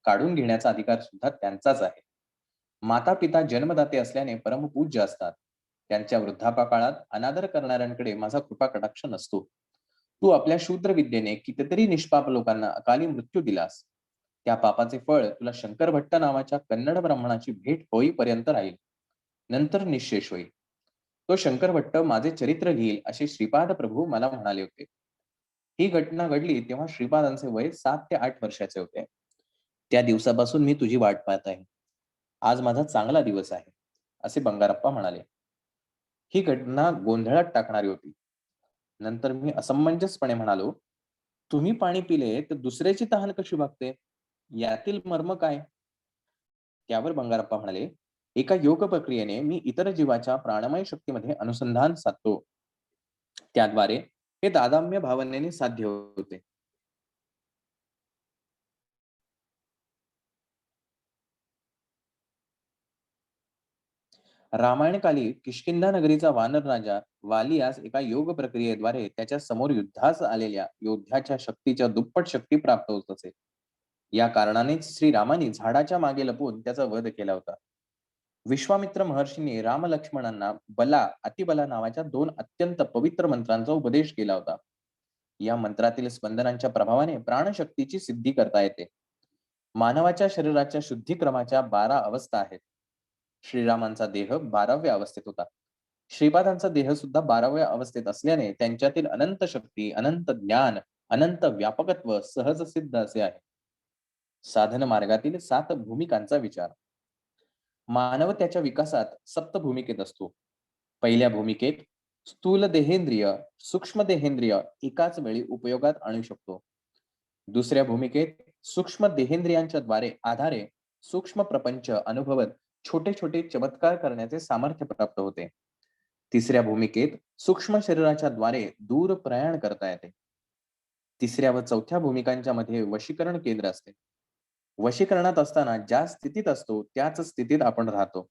काढून घेण्याचा अधिकार सुद्धा त्यांचाच आहे. माता-पिता जन्मदाते असल्याने परमपूज्य असतात. त्यांच्या वृद्धापकाळात अनादर करणाऱ्यांकडे माझा कृपा कटाक्ष नसतो. तू आपल्या शूद्र विद्येने कितीतरी निष्पाप लोकांना अकाली मृत्यू दिलास. त्या पापाचे फळ तुला शंकर भट्ट नावाच्या कन्नड ब्राह्मणाची भेट होईपर्यंत राहील. नंतर निःशेष होईल. तो शंकर भट्ट माझे चरित्र लिहील असे श्रीपाद प्रभू मला म्हणाले होते. ही घटना घडली तेव्हा श्रीपादांचे वय 7 ते 8 वर्षाचे होते. त्या दिवसापासून मी तुझी वाट पाहत आहे. आज माझा चांगला दिवस आहे, असे बंगारप्पा म्हणाले. ही घटना गोंधळात टाकणारी होती. नंतर मी असमंजसपणे म्हणालो, तुम्ही पाणी पिले तर दुसऱ्याची तहान कशी भागते? यातील मर्म काय? त्यावर बंगारप्पा म्हणाले, एका योग प्रक्रियेने मी इतर जीवाच्या प्राणमय शक्तीमध्ये अनुसंधान साधतो. त्याद्वारे हे तादात्म्य भावनेने साध्य होते. रामायणकाली किष्किंधा नगरीचा वानर राजा वालियास एका योग प्रक्रियेद्वारे त्याच्या समोर युद्धास आलेल्या योद्ध्याच्या शक्तीच्या दुप्पट शक्ती प्राप्त होत असे. या कारणानेच श्रीरामाने झाडाच्या मागे लपून त्याचा वध केला होता. विश्वामित्र महर्षींनी राम लक्ष्मणांना बला अतिबला नावाच्या 2 अत्यंत पवित्र मंत्रांचा उपदेश केला होता. या मंत्रातील स्पंदनांच्या प्रभावाने प्राणशक्तीची सिद्धी करता येते. मानवाच्या शरीराच्या शुद्धीक्रमाच्या 12 अवस्था आहेत. श्रीरामांचा देह 12व्या अवस्थेत होता. श्रीपादांचा देह सुद्धा 12व्या अवस्थेत असल्याने त्यांच्यातील अनंत शक्ती, अनंत ज्ञान, अनंत व्यापकत्व सहज सिद्ध असे आहे. साधन मार्गातील 7 भूमिकांचा विचार. मानव त्याच्या विकासात सप्त भूमिकेत असतो. पहिल्या भूमिकेत स्थूल देहेंद्रिय, सूक्ष्म देहेंद्रिय एकाच वेळी उपयोगात आणू शकतो. दुसऱ्या भूमिकेत सूक्ष्म देहेंद्रियांच्या आधारे सूक्ष्म प्रपंच अनुभवत छोटे छोटे चमत्कार करण्याचे सामर्थ्य प्राप्त होते. तिसऱ्या भूमिकेत सूक्ष्म शरीराच्या द्वारे दूर प्रयाण करता येते. तिसऱ्या व चौथ्या भूमिकांच्या मध्ये वशीकरण केंद्र असते. वशीकरणात असताना ज्या स्थितीत असतो त्याच स्थितीत आपण राहतो.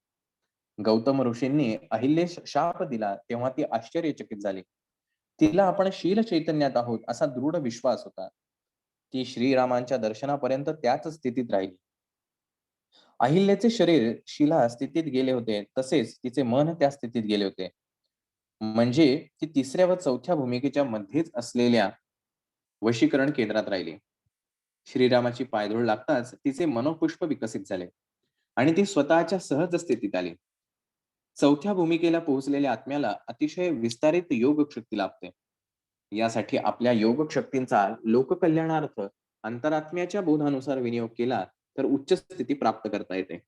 गौतम ऋषींनी अहिल्येस शाप दिला तेव्हा ती आश्चर्यचकित झाली. तिला आपण शील चैतन्यात आहोत असा दृढ विश्वास होता. ती श्रीरामांच्या दर्शनापर्यंत त्याच स्थितीत राहिली. अहिल्याचे शरीर शिला स्थितीत गेले होते तसेच तिचे मन त्या स्थितीत गेले होते. म्हणजे ती तिसऱ्या व चौथ्या भूमिकेच्या मध्येच असलेल्या वशीकरण केंद्रात राहिली. श्रीरामाची पायधूळ लागताच तिचे मनोपुष्प विकसित झाले आणि ती स्वतःच्या सहज स्थितीत आली. चौथ्या भूमिकेला पोहोचलेल्या आत्म्याला अतिशय विस्तारित योग शक्ती लाभते. यासाठी आपल्या योग शक्तींचा लोककल्याणार्थ अंतरात्म्याच्या बोधानुसार विनियोग केला तर उच्च स्थिती प्राप्त करता येते.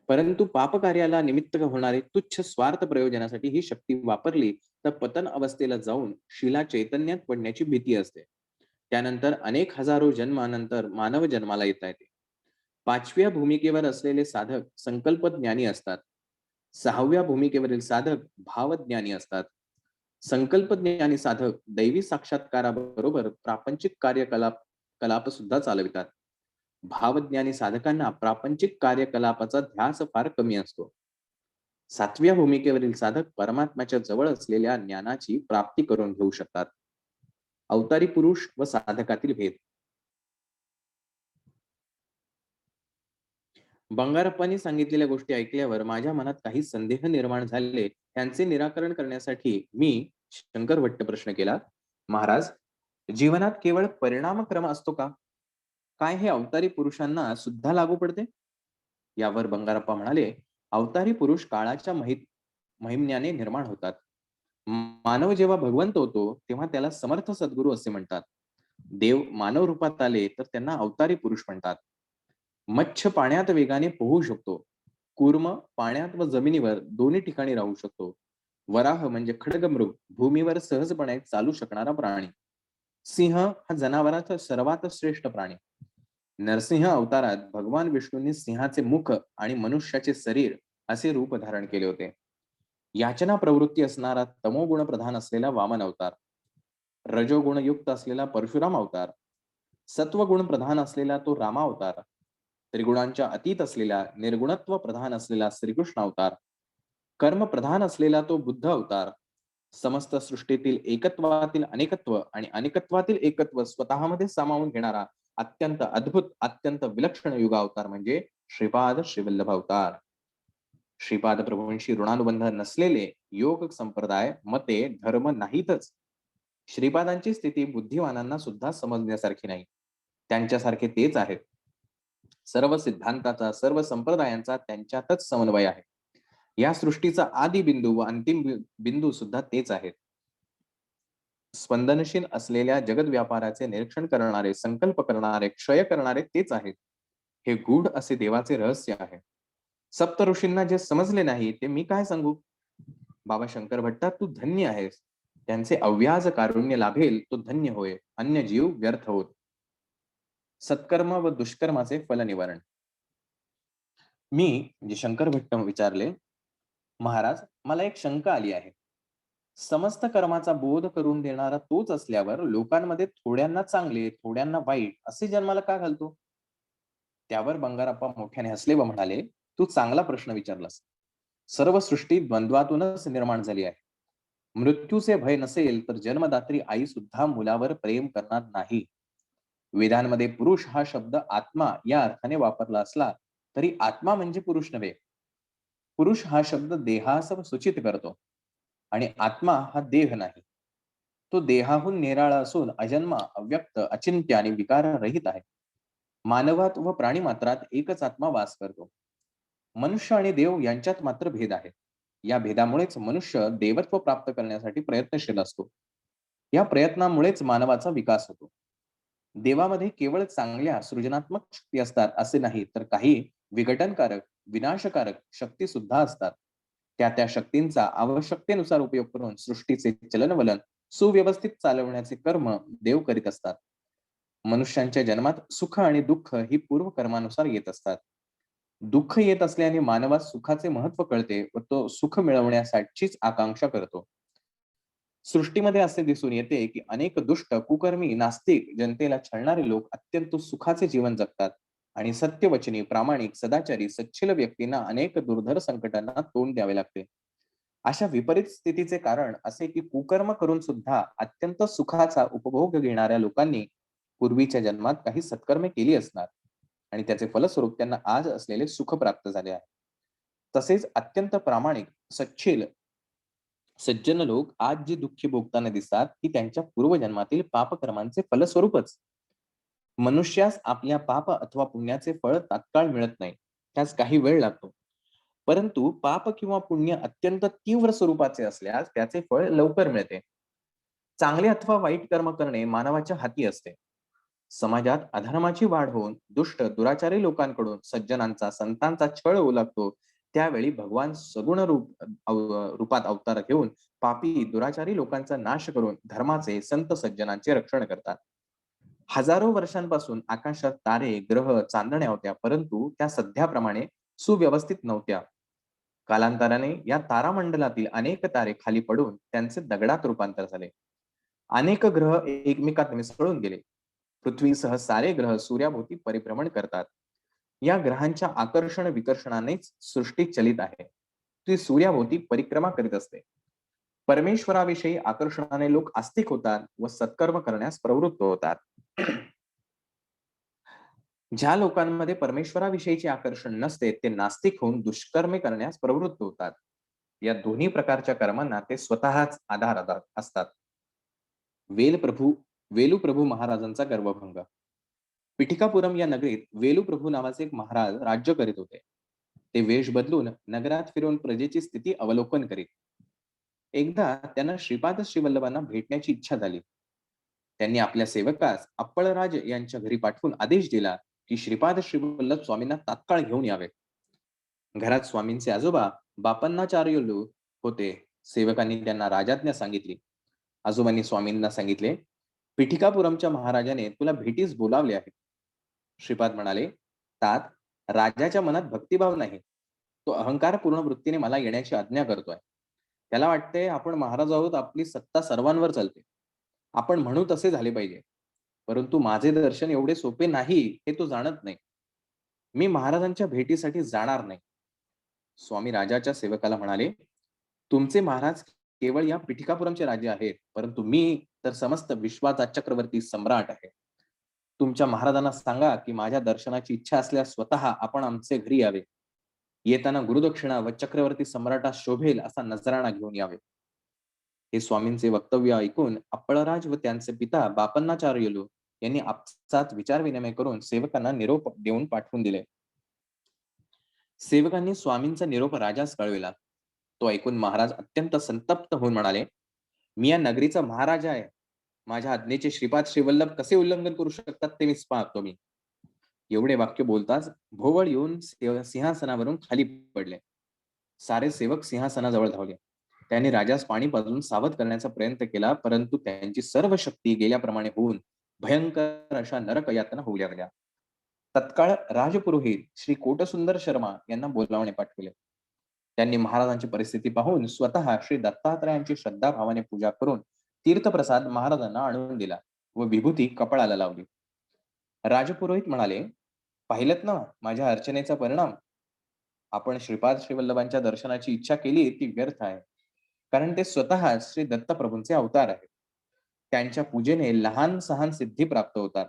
परंतु पापकार्याला निमित्त होणारे तुच्छ स्वार्थ प्रयोजनासाठी ही शक्ती वापरली तर पतन अवस्थेला जाऊन शिला चैतन्यात पडण्याची भीती असते. त्यानंतर अनेक हजारो जन्मानंतर मानव जन्माला येता येते. पाचव्या भूमिकेवर असलेले साधक संकल्प ज्ञानी असतात. सहाव्या भूमिकेवरील साधक भावज्ञानी असतात. संकल्प ज्ञानी साधक दैवी साक्षात्काराबरोबर प्रापंचिक कलाप सुद्धा चालवितात. भावज्ञानी साधकांना प्रापंचिक कार्यकलापाचा ध्यास फार कमी असतो. सातव्या भूमिकेवरील साधक परमात्म्याच्या जवळ असलेल्या ज्ञानाची प्राप्ती करून घेऊ शकतात. अवतारी पुरुष व साधकातील भेद. बंगारप्पांनी सांगितलेल्या गोष्टी ऐकल्यावर माझ्या मनात काही संदेह निर्माण झाले. त्यांचे निराकरण करण्यासाठी मी शंकर भट्ट प्रश्न केला. महाराज, जीवनात केवळ परिणामक्रम असतो का? काय हे अवतारी पुरुषांना सुद्धा लागू पडते? यावर बंगारप्पा म्हणाले, अवतारी पुरुष काळाच्या महिम्याने निर्माण होतात. मानव जेव्हा भगवंत होतो तेव्हा त्याला समर्थ सद्गुरू असे म्हणतात. देव मानव रूपात आले तर त्यांना अवतारी पुरुष म्हणतात. मच्छ पाण्यात वेगाने पोहू शकतो. कूर्म पाण्यात व जमिनीवर दोन्ही ठिकाणी राहू शकतो. वराह म्हणजे खड्गमृग भूमीवर सहजपणे चालू शकणारा प्राणी. सिंह हा जनावरात सर्वात श्रेष्ठ प्राणी. नरसिंह अवतारात भगवान विष्णूंनी सिंहाचे मुख आणि मनुष्याचे शरीर असे रूप धारण केले होते. याचना प्रवृत्ती असणारा तमोगुण प्रधान असलेला वामन अवतार, रजोगुण युक्त असलेला परशुराम अवतार, सत्वगुण प्रधान असलेला तो रामा अवतार, त्रिगुणांच्या अतीत असलेला निर्गुणत्व प्रधान असलेला श्रीकृष्ण अवतार, कर्म प्रधान असलेला तो बुद्ध अवतार, समस्त सृष्टीतील एकत्वातील अनेकत्व आणि अनेकत्वातील एकत्व स्वतःमध्ये सामावून घेणारा अत्यंत अद्भुत अत्यंत विलक्षण युग अवतार म्हणजे श्रीपाद श्रीवल्लभ अवतार. श्रीपाद प्रभूंशी ऋणानुबंध नसलेले योग संप्रदाय मते धर्म नाहीतच. श्रीपादांची स्थिती बुद्धिवानांना सुद्धा समजण्यासारखी नाही. त्यांच्यासारखे तेच आहेत. सर्व सिद्धांताचा सर्व संप्रदायांचा त्यांच्यातच समन्वय आहे. या सृष्टीचा आदी बिंदू व अंतिम बिंदू सुद्धा तेच आहेत. स्पंदनशील असलेल्या जगत व्यापाराचे निरीक्षण करणारे, संकल्प करणारे, क्षय करणारे तेच आहेत. हे गूढ असे देवाचे रहस्य आहे. सप्त ऋषींना जे समजले नाही ते मी काय सांगू? बाबा शंकर भट्टा, तू धन्य आहेस. त्यांचे अव्याज कारुण्य लाभेल तो धन्य होय, अन्य जीव व्यर्थ होत. सत्कर्म व दुष्कर्माचे फल निवारण. मी म्हणजे शंकर भट्ट विचारले, महाराज, मला एक शंका आली आहे. समस्त कर्माचा बोध करून देणारा तोच असल्यावर लोकांमध्ये थोड्यांना चांगले थोड्यांना वाईट असे जन्माला का घालतो? त्यावर बंगारप्पा मोठ्याने हसले व म्हणाले, तू चांगला प्रश्न विचारलास. सर्व सृष्टी द्वंद्वातूनच निर्माण झाली आहे. मृत्यूचे भय नसेल तर जन्मदात्री आई सुद्धा मुलावर प्रेम करणार नाही. वेदांमध्ये पुरुष हा शब्द आत्मा या अर्थाने वापरला असला तरी आत्मा म्हणजे पुरुष नव्हे. पुरुष हा शब्द देहास सूचित करतो आणि आत्मा हा देह नाही. तो देहाहून निराळा असून अजन्मा अव्यक्त अचिंत्य आणि विकाररहित आहे. मानवात व प्राणी मात्रात एकच आत्मा वास करतो. मनुष्य आणि देव यांच्यात मात्र भेद आहे. या भेदामुळेच मनुष्य देवत्व प्राप्त करण्यासाठी प्रयत्नशील असतो. या प्रयत्नामुळेच मानवाचा विकास होतो. देवामध्ये केवळ चांगल्या सृजनात्मक शक्ती असतात असे नाही, तर काही विघटनकारक, विनाशकारक शक्ती सुद्धा असतात. त्या शक्तींचा आवश्यकतेनुसार उपयोग करून सृष्टीचे चलनवलन सुव्यवस्थित चालवण्याचे कर्म देव करीत असतात. मनुष्यांच्या जन्मात सुख आणि दुःख ही पूर्वकर्मानुसार येत असतात. दुःख येत असल्याने मानवास सुखाचे महत्त्व कळते व तो सुख मिळवण्यासाठीच आकांक्षा करतो. सृष्टीमध्ये असे दिसून येते की अनेक दुष्ट, कुकर्मी, नास्तिक, जनतेला छळणारे लोक अत्यंत सुखाचे जीवन जगतात आणि सत्यवचनी, प्रामाणिक, सदाचारी, सच्छील व्यक्तींना अनेक दुर्धर संकटांना तोंड द्यावे लागते. अशा विपरीत स्थितीचे कारण असे की कुकर्म करून सुद्धा अत्यंत सुखाचा उपभोग घेणाऱ्या लोकांनी पूर्वीच्या जन्मात काही सत्कर्मे केली असणार आणि त्याचे फलस्वरूप त्यांना आज असलेले सुख प्राप्त झाले आहे. तसेच अत्यंत प्रामाणिक, सच्छील, सज्जन लोक आज जी दुःखी भोगताना दिसतात ती त्यांच्या पूर्वजन्मातील पापकर्मांचे फलस्वरूपच. मनुष्यास आपल्या पाप अथवा पुण्याचे फळ तात्काळ मिळत नाही, त्यास काही वेळ लागतो. परंतु पाप किंवा पुण्य अत्यंत तीव्र स्वरूपाचे असल्यास त्याचे फळ लवकर मिळते. चांगले अथवा वाईट कर्म करणे मानवाच्या हाती असते. समाजात अधर्माची वाढ होऊन दुष्ट, दुराचारी लोकांकडून सज्जनांचा, संतांचा छळ होऊ लागतो, त्यावेळी भगवान सगुण रूपात अवतार घेऊन पापी, दुराचारी लोकांचा नाश करून धर्माचे, संत सज्जनांचे रक्षण करतात. हजारो वर्षांपासून आकाशात तारे, ग्रह, चांदण्या होत्या, परंतु त्या सध्याप्रमाणे सुव्यवस्थित नव्हत्या. कालांतराने या तारामंडलातील अनेक तारे खाली पडून त्यांचे दगडात रूपांतर झाले. अनेक ग्रह एकमेकात मिसळून गेले. पृथ्वीसह सारे ग्रह सूर्याभोवती परिभ्रमण करतात. या ग्रहांच्या आकर्षण विकर्षणानेच सृष्टी चलित आहे. ती सूर्याभोवती परिक्रमा करीत असते. परमेश्वराविषयी आकर्षणाने लोक आस्तिक होतात व सत्कर्म करण्यास प्रवृत्त होतात. ज्या लोकांमध्ये परमेश्वराविषयीचे आकर्षण नसते ते नास्तिक होऊन दुष्कर्मे करण्यास प्रवृत्त होतात. या दोन्ही प्रकारच्या कर्मांना ते स्वतःच आधार असतात. वेलप्रभू वेलूप्रभू महाराजांचा गर्वभंग. पिठिकापुरम या नगरीत वेलूप्रभू नावाचे एक महाराज राज्य करीत होते. ते वेश बदलून नगरात फिरून प्रजेची स्थिती अवलोकन करीत. एकदा त्यांना श्रीपाद श्रीवल्लभांना भेटण्याची इच्छा झाली. त्यांनी आपल्या सेवकास अप्पळराज यांच्या घरी पाठवून आदेश दिला की श्रीपाद श्रीवल्लभ स्वामींना तात्काळ घेऊन यावे. घरात स्वामींचे आजोबा बापन्नाचार्युलू होते. सेवकांनी त्यांना राजाज्ञा सांगितली. आजोबांनी स्वामींना सांगितले, पिठिकापुरमच्या महाराजाने तुला भेटीस बोलावले आहे. श्रीपाद म्हणाले, तात, राजाच्या मनात भक्तिभाव नाही. तो अहंकारपूर्ण वृत्तीने मला येण्याची आज्ञा करतोय. त्याला वाटते आपण महाराज आहोत, आपली सत्ता सर्वांवर चालते. आपण म्हणू तसे झाले पाहिजे. परंतु माझे दर्शन एवढे सोपे नाही हे तो जाणत नाही. मी महाराजांच्या भेटीसाठी जाणार नाही. स्वामी राजाच्या सेवकाला म्हणाले, तुमचे महाराज केवळ या पिठिकापुरमचे राजे आहेत, परंतु मी तर समस्त विश्वाचा चक्रवर्ती सम्राट आहे. तुमच्या महाराजांना सांगा की माझ्या दर्शनाची इच्छा असल्यास स्वतः आपण आमचे घरी यावे. येताना गुरुदक्षिणा व चक्रवर्ती सम्राटास शोभेल असा नजराणा घेऊन यावे. हे स्वामींचे वक्तव्य ऐकून अप्पळराज व त्यांचे पिता बापन्नाचार्युलू यांनी आपसात विचारविनिमय करून सेवकांना निरोप देऊन पाठवून दिले. सेवकांनी स्वामींचा निरोप राजास कळविला. तो ऐकून महाराज अत्यंत संतप्त होऊन म्हणाले, मी या नगरीचा महाराजा आहे. माझ्या आज्ञेचे श्रीपाद श्रीवल्लभ कसे उल्लंघन करू शकतात ते मीच पाहतो मी. एवढे वाक्य बोलताच भोवळ येऊन सिंहासनावरून खाली पडले. सारे सेवक सिंहासनाजवळ धावले. त्यांनी राजास पाणी पाजून सावध करण्याचा प्रयत्न केला, परंतु त्यांची सर्व शक्ती गेल्याप्रमाणे होऊन भयंकर अशा नरक यातना होऊ लागल्या. तत्काळ राजपुरोहित श्री कोटसुंदर शर्मा यांना बोलावणे पाठविले. त्यांनी महाराजांची परिस्थिती पाहून स्वतः श्री दत्तात्रयांची श्रद्धाभावाने पूजा करून तीर्थप्रसाद महाराजांना आणून दिला व विभूती कपाळाला लावली. राजपुरोहित म्हणाले, पाहिलत ना माझ्या अर्चनेचा परिणाम. आपण श्रीपाद श्रीवल्लभांच्या दर्शनाची इच्छा केली ती व्यर्थ आहे, कारण ते स्वतः श्री दत्तप्रभूंचे अवतार आहेत. त्यांच्या पूजेने लहान सहान सिद्धी प्राप्त होतात.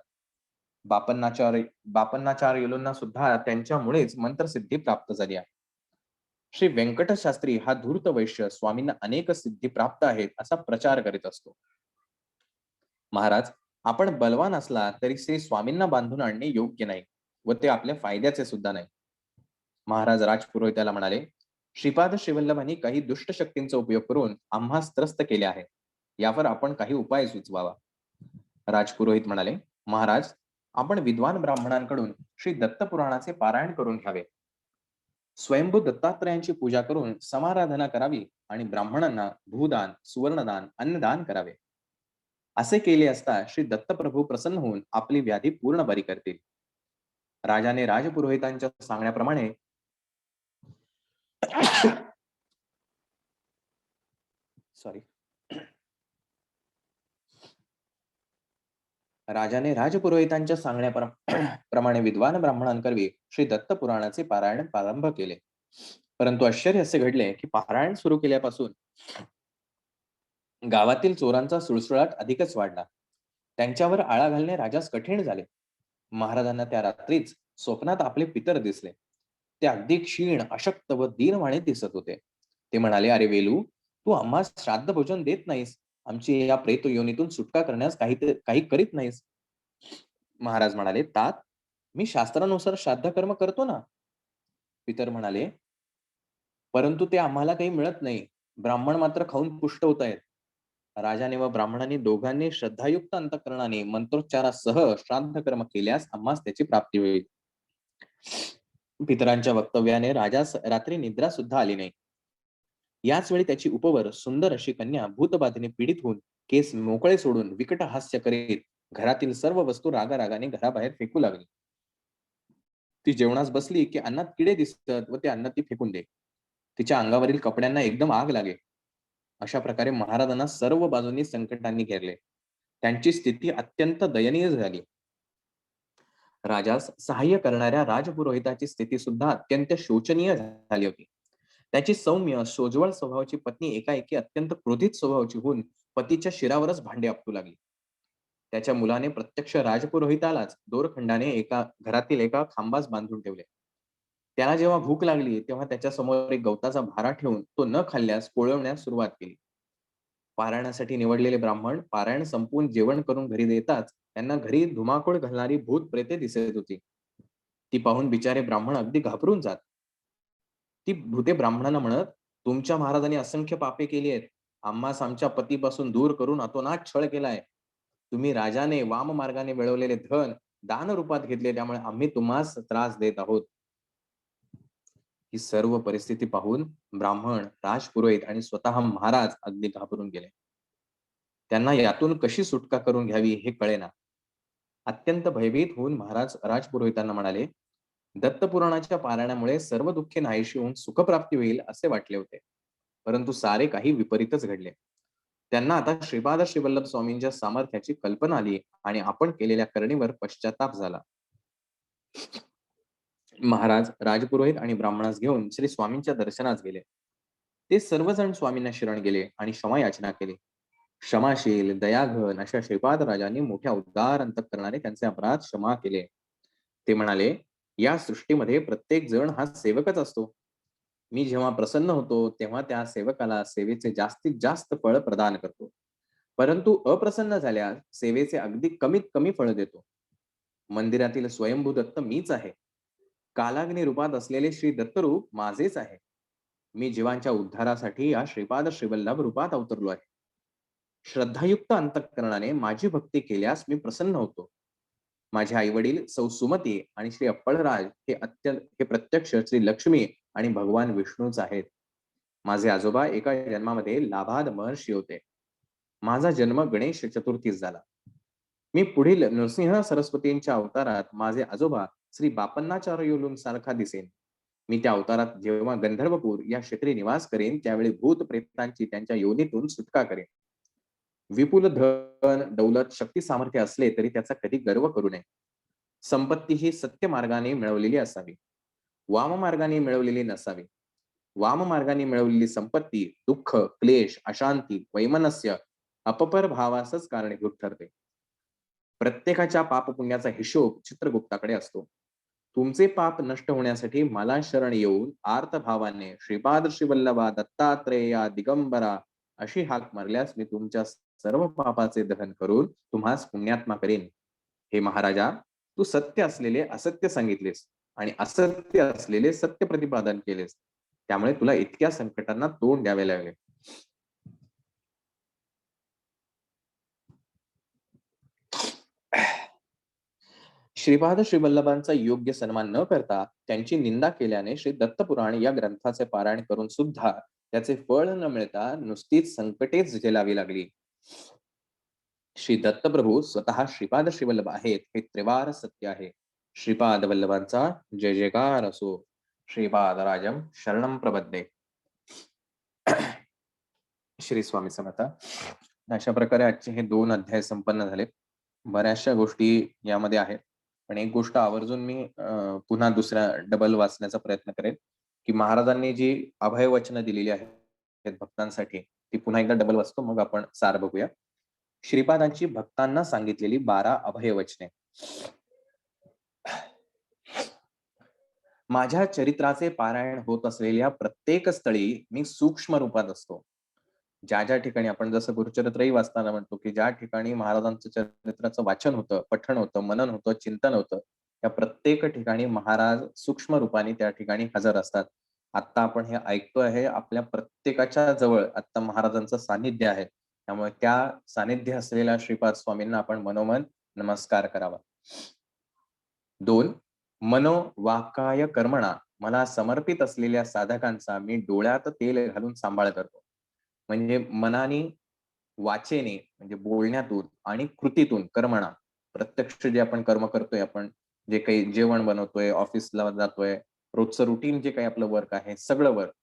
बापन्नाचार्य बापन्नाचार्युलूंना सुद्धा त्यांच्यामुळेच मंत्रसिद्धी प्राप्त झाली आहे. श्री व्यंकट शास्त्री हा धूर्त वैश्य स्वामींना अनेक सिद्धी प्राप्त आहेत असा प्रचार करीत असतो. महाराज, आपण बलवान असला तरी श्री स्वामींना बांधून आणणे योग्य नाही व ते आपल्या फायद्याचे सुद्धा नाही. महाराज राजपुरोहिताला म्हणाले, श्रीपाद श्रीवल्लभांनी काही दुष्ट शक्तींचा उपयोग करून आम्हास त्रस्त केले आहे. यावर आपण काही उपाय सुचवावा. राजपुरोहित म्हणाले, महाराज, आपण विद्वान ब्राह्मणांकडून श्री दत्त पुराणाचे पारायण करून घ्यावे. स्वयंभू दत्तात्रयांची पूजा करून समाराधना करावी आणि ब्राह्मणांना भूदान, सुवर्णदान, अन्नदान करावे. असे केले असता श्री दत्तप्रभू प्रसन्न होऊन आपली व्याधी पूर्ण बरी करतील. राजाने राजपुरोहितांच्या सांगण्याप्रमाणे सॉरी राजाने राजपुरोहितांच्या सांगण्याप्रमाणे विद्वान ब्राह्मणांकरवी श्री दत्त पुराणाचे पारायण प्रारंभ केले. परंतु आश्चर्य असे घडले की पारायण सुरू केल्यापासून गावातील चोरांचा सुळसुळाट अधिकच वाढला. त्यांच्यावर आळा घालणे राजास कठीण झाले. महाराजांना त्या रात्रीच स्वप्नात आपले पितर दिसले. ते अगदी क्षीण, अशक्त व दीनवाणे दिसत होते. ते म्हणाले, अरे वेलू, तू आम्हास श्राद्ध भोजन देत नाहीस, आमची या प्रेत योनीतून सुटका करण्यास काही करीत नाहीस. महाराज म्हणाले, तात, मी शास्त्रानुसार श्राद्ध कर्म करतो ना. पितर म्हणाले, परंतु ते आम्हाला काही मिळत नाही. ब्राह्मण मात्र खाऊन पुष्ट होत आहेत. राजाने व ब्राह्मणांनी दोघांनी श्रद्धायुक्त अंतःकरणाने मंत्रोच्चारासह श्राद्ध कर्म केल्यास आम्हास त्याची प्राप्ती होईल. पितरांच्या वक्तव्याने राजास रात्री निद्रा सुद्धा आली नाही. याच वेळी त्याची उपवर सुंदर अशी कन्या भूतबाधेने पीडित होऊन केस मोकळे सोडून विकट हास्य करीत घरातील सर्व वस्तू रागारागाने घराबाहेर फेकू लागली. ती जेवणास बसली की अन्नात किडे दिसत व ते अन्न ती फेकून दे. तिच्या अंगावरील कपड्यांना एकदम आग लागे. अशा प्रकारे महाराजांना सर्व बाजूंनी संकटांनी घेरले. त्यांची स्थिती अत्यंत दयनीय झाली. राजास सहाय्य करणाऱ्या राजपुरोहिताची स्थिती सुद्धा अत्यंत शोचनीय झाली होती. त्याची सौम्य, सोज्वळ स्वभावाची पत्नी एकाएकी अत्यंत क्रोधित स्वभावाची होऊन पतीच्या शिरावरच भांडे आपटू लागली. त्याच्या मुलाने प्रत्यक्ष राजपुरोहितालाच दोरखंडाने घरातील एका खांबास बांधून ठेवले. त्याला जेव्हा भूक लागली तेव्हा त्याच्या समोर एक गवताचा भारा ठेवून तो न खाल्ल्यास पोळवण्यास सुरुवात केली. पारायणासाठी निवडलेले ब्राह्मण पारायण संपवून जेवण करून घरी येताच त्यांना घरी धुमाकूळ घालणारी भूत प्रेते दिसत होती. ती पाहून बिचारे ब्राह्मण अगदी घाबरून जात. ती भूते ब्राह्मणांना म्हणत, तुमच्या महाराजांनी असंख्य पापे केली आहेत. आम्हास आमच्या पतीपासून दूर करून अतोनात छळ केलाय. तुम्ही राजाने वाम मार्गाने मिळवलेले धन दान रूपात घेतले, त्यामुळे आम्ही तुम्हास त्रास देत आहोत. ही सर्व परिस्थिती पाहून ब्राह्मण, राजपुरोहित आणि स्वतः महाराज अगदी घाबरून गेले. त्यांना यातून कशी सुटका करून घ्यावी हे कळेना. अत्यंत भयभीत होऊन महाराज राजपुरोहितांना म्हणाले, दत्तपुराणाच्या पारायणामुळे सर्व दुःखे नाहीशी होऊन सुखप्राप्ती होईल असे वाटले होते. परंतु सारे काही विपरीतच घडले. त्यांना आता श्रीपाद श्रीवल्लभ स्वामींच्या सामर्थ्याची कल्पना आली आणि आपण केलेल्या करणीवर पश्चाताप झाला. महाराज राजपुरोहित आणि ब्राह्मणास घेऊन श्री स्वामींच्या दर्शनास गेले. ते सर्वजण स्वामींना शरण गेले आणि क्षमा याचना केली. क्षमाशील, दयाघन अशा श्रीपाद राजांनी मोठ्या उदार अंतःकरणाने त्यांचे अपराध क्षमा केले. ते म्हणाले, या सृष्टीमध्ये प्रत्येक जण हा सेवकच असतो. मी जेव्हा प्रसन्न होतो तेव्हा त्या सेवकाला सेवेचे जास्तीत जास्त फळ प्रदान करतो. परंतु अप्रसन्न झाल्यास सेवेचे अगदी कमीत कमी फळ देतो. मंदिरातील स्वयंभू दत्त मीच आहे. कालाग्नी रूपात असलेले श्री दत्तरूप माझेच आहे. मी जीवांच्या उद्धारासाठी या श्रीपाद श्रीवल्लभ रूपात अवतरलो आहे. श्रद्धायुक्त अंतःकरणाने माझी भक्ती केल्यास मी प्रसन्न होतो. माझे आई वडील सौ सुमती आणि श्री अप्पळराज हे प्रत्यक्ष श्री लक्ष्मी आणि भगवान विष्णूच आहेत. माझे आजोबा एका जन्मामध्ये लाभाद महर्षी होते. माझा जन्म गणेश चतुर्थीस झाला. मी पुढील नृसिंह सरस्वतींच्या अवतारात माझे आजोबा श्री बापन्नाचार्योलून सारखा दिसेन. मी त्या अवतारात जेव्हा गंधर्वपूर या क्षेत्री निवास करेन त्यावेळी भूत प्रेतांची त्यांच्या योनीतून सुटका करेन. विपुल धन, दौलत, शक्ती, सामर्थ्य असले तरी त्याचा कधी गर्व करू नये. संपत्ती ही सत्य मार्गाने मिळवलेली असावी, वाम मार्गाने मिळवलेली नसावी. वाम मार्गाने मिळवलेली संपत्ती दुःख, क्लेश, अशांती, वैमनस्य, अपपर भावासच कारणीभूत ठरते. प्रत्येकाच्या पापपुण्याचा हिशोब चित्रगुप्ताकडे असतो. तुमचे पाप नष्ट होण्यासाठी मला शरण येऊन आर्त भावाने श्रीपाद श्रीवल्लभा दत्तात्रेया दिगंबरा अशी हाक मारल्यास मी तुमच्या सर्व पापाचे दहन करून तुम्हास पुण्यात्मा करेन. हे महाराजा, तू सत्य असलेले असत्य सांगितलेस आणि असत्य असलेले सत्य प्रतिपादन केलेस. त्यामुळे तुला इतक्या संकटांना तोंड द्यावे लागले. श्रीपाद श्रीवल्लभांचा योग्य सन्मान न करता त्यांची निंदा केल्याने श्री दत्तपुराण या ग्रंथाचे पारायण करून सुद्धा त्याचे फळ न मिळता नुसतीच संकटेच झेलावी लागली. श्री दत्तप्रभू स्वतः श्रीपाद श्रीवल्लभ आहेत हे त्रिवार सत्य आहे. श्रीपाद वल्लभांचा जय जयकार असो. श्रीपाद राजम शरणम प्रबद्धे. श्री स्वामी समर्थ. अशा प्रकारे आजचे हे 2 अध्याय संपन्न झाले. बऱ्याचशा गोष्टी यामध्ये आहेत. पण एक गोष्ट आवर्जून मी पुन्हा दुसऱ्या डबल वाचण्याचा प्रयत्न करेन, की महाराजांनी जी अभयवचनं दिलेली आहेत भक्तांसाठी, ती पुन्हा एकदा डबल वाचतो, मग आपण सार बघूया. श्रीपादांची भक्तांना सांगितलेली 12 अभयवचने. माझ्या चरित्राचे पारायण होत असलेल्या प्रत्येक स्थळी मी सूक्ष्म रूपात असतो. ज्या ज्या ठिकाणी आपण जसं गुरुचरित्रही वाचताना म्हणतो, की ज्या ठिकाणी महाराजांचं चरित्राचं वाचन होतं, पठण होतं, मनन होतं, चिंतन होतं, त्या प्रत्येक ठिकाणी महाराज सूक्ष्म रूपाने त्या ठिकाणी हजर असतात. आता आपण हे ऐकतोय, हे आपल्या प्रत्येकाच्या जवळ आता महाराजांचं सानिध्य आहे. त्यामुळे त्या सानिध्य असलेल्या श्रीपाद स्वामींना आपण मनोमन नमस्कार करावा. 2. मनो वाक्काय कर्मणा मला समर्पित असलेल्या साधकांचा मी डोळ्यात तेल घालून सांभाळ करतो. म्हणजे मनाने, वाचेने म्हणजे बोलण्यातून आणि कृतीतून कर्मणा प्रत्यक्ष जे आपण कर्म करतोय, आपण जे काही जेवण बनवतोय, ऑफिसला जातोय, रोजचं रुटीन जे काही आपलं वर्क आहे, सगळं वर्क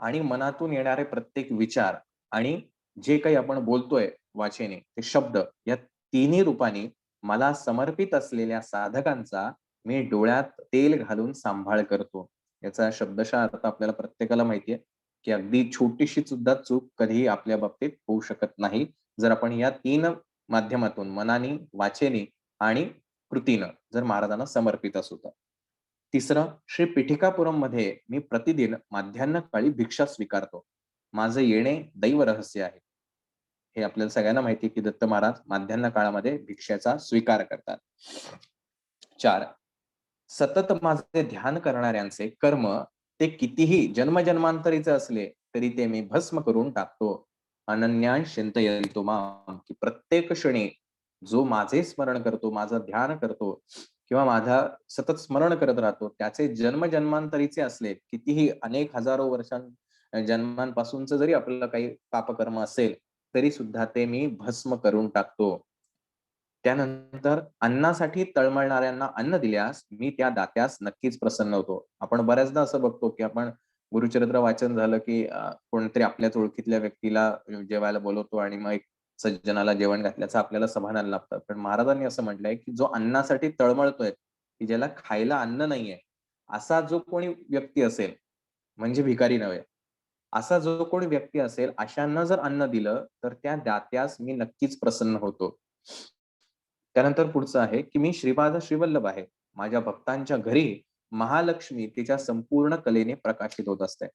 आणि मनातून येणारे प्रत्येक विचार आणि जे काही आपण बोलतोय वाचेने, ते शब्द या तिन्ही रूपाने मला समर्पित असलेल्या साधकांचा मी डोळ्यात तेल घालून सांभाळ करतो. याचा शब्दशः अर्थ आपल्याला प्रत्येकाला माहितीये, की अगदी छोटीशी सुद्धा चूक कधीही आपल्या बाबतीत होऊ शकत नाही. जर आपण या 3 माध्यमातून मनाने, वाचेने आणि कृतीनं जर महाराजांना समर्पित असू तर. 3. श्री पीठिकापुरममध्ये मी प्रतिदिन माध्यान्हकाळी भिक्षा स्वीकारतो. माझं येणे दैव रहस्य आहे. हे आपल्याला सगळ्यांना माहिती आहे, की दत्त महाराज माध्यान्ह काळामध्ये भिक्षेचा स्वीकार करतात. 4. सतत माझे ध्यान करणाऱ्यांचे कर्म ते कितीही जन्मजन्मांतरीचे असले तरी ते मी भस्म करून टाकतो. अनन्यान चिंतयन्तो माम, की प्रत्येक क्षणी जो माझे स्मरण करतो, माझं ध्यान करतो किंवा माझा सतत स्मरण करत राहतो, त्याचे जन्मजन्मांतरीचे असले कितीही अनेक हजारो जन्मांपासूनच जरी आपल्याला काही पापकर्म असेल तरी सुद्धा ते मी भस्म करून टाकतो. त्यानंतर अन्नासाठी तळमळणाऱ्यांना अन्न दिल्यास मी त्या दात्यास नक्कीच प्रसन्न होतो. आपण बऱ्याचदा असं बघतो, की आपण गुरुचरित्र वाचन झालं, की कोणतरी आपल्याच ओळखीतल्या व्यक्तीला जेवायला बोलवतो आणि मग एक सज्जनाला जेवण घातल्याचं आपल्याला समाधान लाभतं. पण महाराजांनी असं म्हटलंय, की जो अन्नासाठी तळमळतोय, की ज्याला खायला अन्न नाहीये, असा जो कोणी व्यक्ती असेल, म्हणजे भिकारी नव्हे. असा जो कोणी व्यक्ती असेल, अशांना जर अन्न दिलं, तर त्या दात्यास मी नक्कीच प्रसन्न होतो. त्यानंतर पुढचं आहे, की मी श्रीपाद श्रीवल्लभ आहे. माझ्या भक्तांच्या घरी महालक्ष्मी तिच्या संपूर्ण कलेने प्रकाशित होत असते.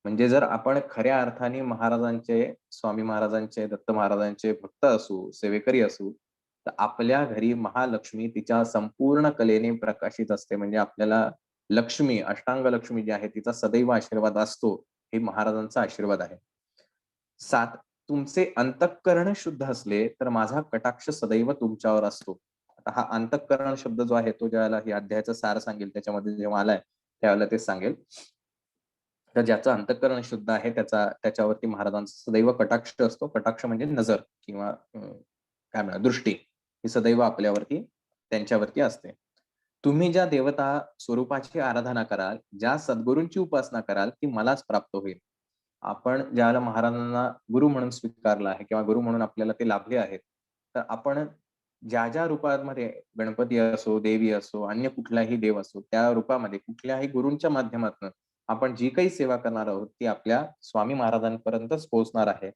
म्हणजे जर आपण खऱ्या अर्थाने महाराजांचे, स्वामी महाराजांचे, दत्त महाराजांचे भक्त असू, सेवेकरी असू, तर आपल्या घरी महालक्ष्मी तिच्या संपूर्ण कलेने प्रकाशित असते. म्हणजे आपल्याला लक्ष्मी, अष्टांग लक्ष्मी जी आहे, तिचा सदैव आशीर्वाद असतो. हे महाराजांचा आशीर्वाद आहे. 7. तुमचे अंतःकरण शुद्ध असले तर माझा कटाक्ष सदैव तुमच्यावर असतो. आता हा अंतःकरण शब्द जो आहे तो ज्यावेळेला हे अध्यायाचं सार सांगेल त्याच्यामध्ये जेव्हा आलाय त्यावेळेला ते सांगेल. तर ज्याचं अंतःकरण शुद्ध आहे त्याच्यावरती महाराजांचा सदैव कटाक्ष असतो. कटाक्ष म्हणजे नजर किंवा काय म्हणा दृष्टी ही सदैव आपल्यावरती त्यांच्यावरती असते. तुम्ही ज्या देवता स्वरूपाची आराधना कराल, ज्या सद्गुरूंची उपासना कराल ती मलाच प्राप्त होईल. आपण ज्याला महाराजांना गुरु म्हणून स्वीकारलं आहे किंवा गुरु म्हणून आपल्याला ते लाभले आहेत, तर आपण ज्या ज्या रूपामध्ये गणपती असो, देवी असो, अन्य कुठलाही देव असो, त्या रूपामध्ये कुठल्याही गुरूंच्या माध्यमातून आपण जी काही सेवा करणार आहोत, ती आपल्या स्वामी महाराजांपर्यंतच पोहोचणार आहे,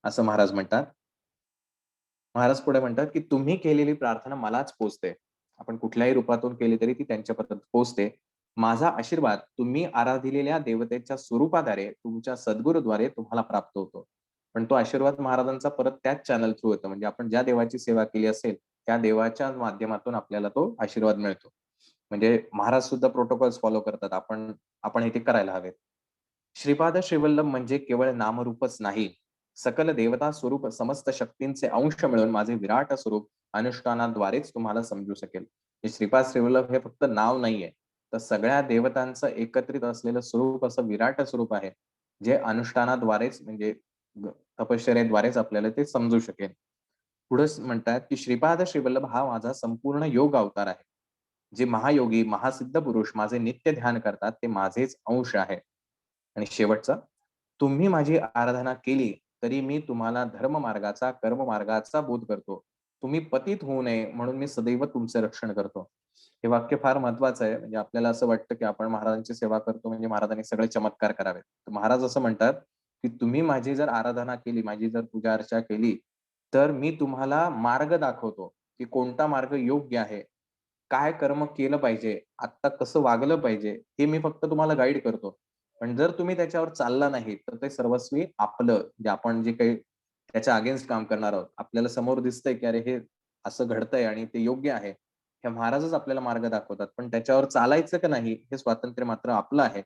असं महाराज म्हणतात. महाराज पुढे म्हणतात, की तुम्ही केलेली प्रार्थना मलाच पोहोचते. आपण कुठल्याही रूपातून केली तरी ती त्यांच्यापर्यंत पोहोचते. माझा आशीर्वाद तुम्ही आराधिलेल्या देवतेच्या स्वरूपाद्वारे, तुमच्या सद्गुरूद्वारे तुम्हाला प्राप्त होतो. पण तो आशीर्वाद महाराजांचा परत त्याच चॅनल थ्रू येतो. म्हणजे आपण ज्या देवाची सेवा केली असेल, त्या देवाच्या माध्यमातून आपल्याला तो आशीर्वाद मिळतो. म्हणजे महाराज सुद्धा प्रोटोकॉल्स फॉलो करतात. आपण हे ते करायला हवेत. श्रीपाद श्रीवल्लभ म्हणजे केवळ नामरूपच नाही, सकल देवता स्वरूप समस्त शक्तींचे अंश मिळून माझे विराट स्वरूप अनुष्ठानाद्वारेच तुम्हाला समजू शकेल. श्रीपाद श्रीवल्लभ हे फक्त नाव नाहीये, तर सगळ्या देवतांचं एकत्रित असलेलं स्वरूप असं विराट स्वरूप आहे, जे अनुष्ठानाद्वारेच म्हणजे तपश्चर्येद्वारेच आपल्याला ते समजू शकेल. पुढे म्हणतात की श्रीपाद श्रीवल्लभ हा माझा संपूर्ण योग अवतार आहे. जे महायोगी महासिद्ध पुरुष माझे नित्य ध्यान करतात ते माझेच अंश आहे. आणि शेवटचा, तुम्ही माझी आराधना केली तरी मी तुम्हाला धर्म मार्गाचा कर्म मार्गाचा बोध करतो. तुम्ही पतित होऊ नये म्हणून मी सदैव तुमचे रक्षण करतो. हे वाक्य फार महत्वाचं आहे. म्हणजे आपल्याला असं वाटतं की आपण महाराजांची सेवा करतो म्हणजे महाराजांनी सगळे चमत्कार करावेत. तर महाराज असं म्हणतात की तुम्ही माझी जर आराधना केली, माझी जर पूजा अर्चा केली, तर मी तुम्हाला मार्ग दाखवतो की कोणता मार्ग योग्य आहे, काय कर्म केलं पाहिजे, आता कसं वागलं पाहिजे, हे मी फक्त तुम्हाला गाईड करतो. पण जर तुम्ही त्याच्यावर चालला नाही, तर ते सर्वस्वी आपलं जे आपण जे काही त्याच्या अगेन्स्ट काम करणार आहोत. आपल्याला समोर दिसतंय की अरे हे असं घडतंय आणि ते योग्य आहे. हे महाराजच आपल्याला मार्ग दाखवतात. पण त्याच्यावर चालायचं का नाही हे स्वातंत्र्य मात्र आपलं आहे.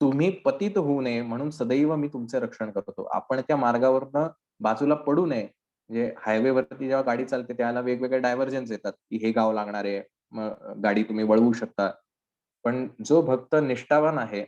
तुम्ही पतित होऊ नये म्हणून सदैव मी तुमचे रक्षण करतो. आपण त्या मार्गावरनं बाजूला पडू नये. म्हणजे हायवेवरती जेव्हा गाडी चालते त्यावेळेला वेगवेगळे डायव्हर्जन्स येतात, की हे गाव लागणार आहे. मग गाडी तुम्ही वळवू शकता. पण जो भक्त निष्ठावान आहे,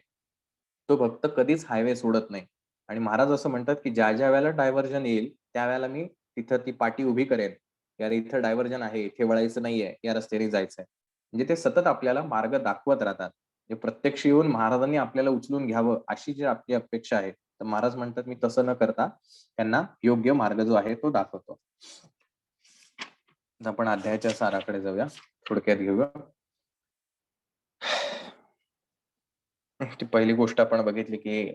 तो भक्त कधीच हायवे सोडत नाही. आणि महाराज असं म्हणतात, की ज्या वेळेला डायव्हर्जन येईल, त्यावेळेला मी तिथं ती पाटी उभी करेन. की अरे इथं डायव्हर्जन आहे, इथे वळायचं नाहीये, या रस्त्याने जायचंय. म्हणजे ते सतत आपल्याला मार्ग दाखवत राहतात. म्हणजे प्रत्यक्ष येऊन महाराजांनी आपल्याला उचलून घ्यावं, अशी जी आपली अपेक्षा आहे. तर महाराज म्हणतात, मी तसं न करता त्यांना योग्य मार्ग जो आहे तो दाखवतो. आपण अध्यायाच्या साराकडे जाऊया, थोडक्यात घेऊया. ती पहिली गोष्ट आपण बघितली की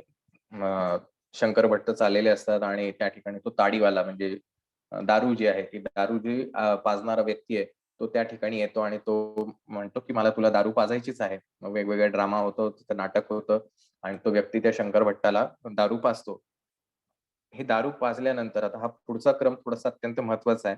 शंकर भट्ट चाललेले असतात आणि त्या ठिकाणी तो ताडीवाला म्हणजे दारू जी आहे ती दारू जी पाजणारा व्यक्ती आहे तो त्या ठिकाणी येतो आणि तो म्हणतो की मला तुला दारू पाजायचीच आहे. मग वेगवेगळे ड्रामा होतो, तिथं नाटक होतं आणि तो व्यक्ती त्या शंकर भट्टाला दारू पाजतो. हे दारू पाजल्यानंतर आता हा पुढचा क्रम थोडासा अत्यंत महत्वाचा आहे,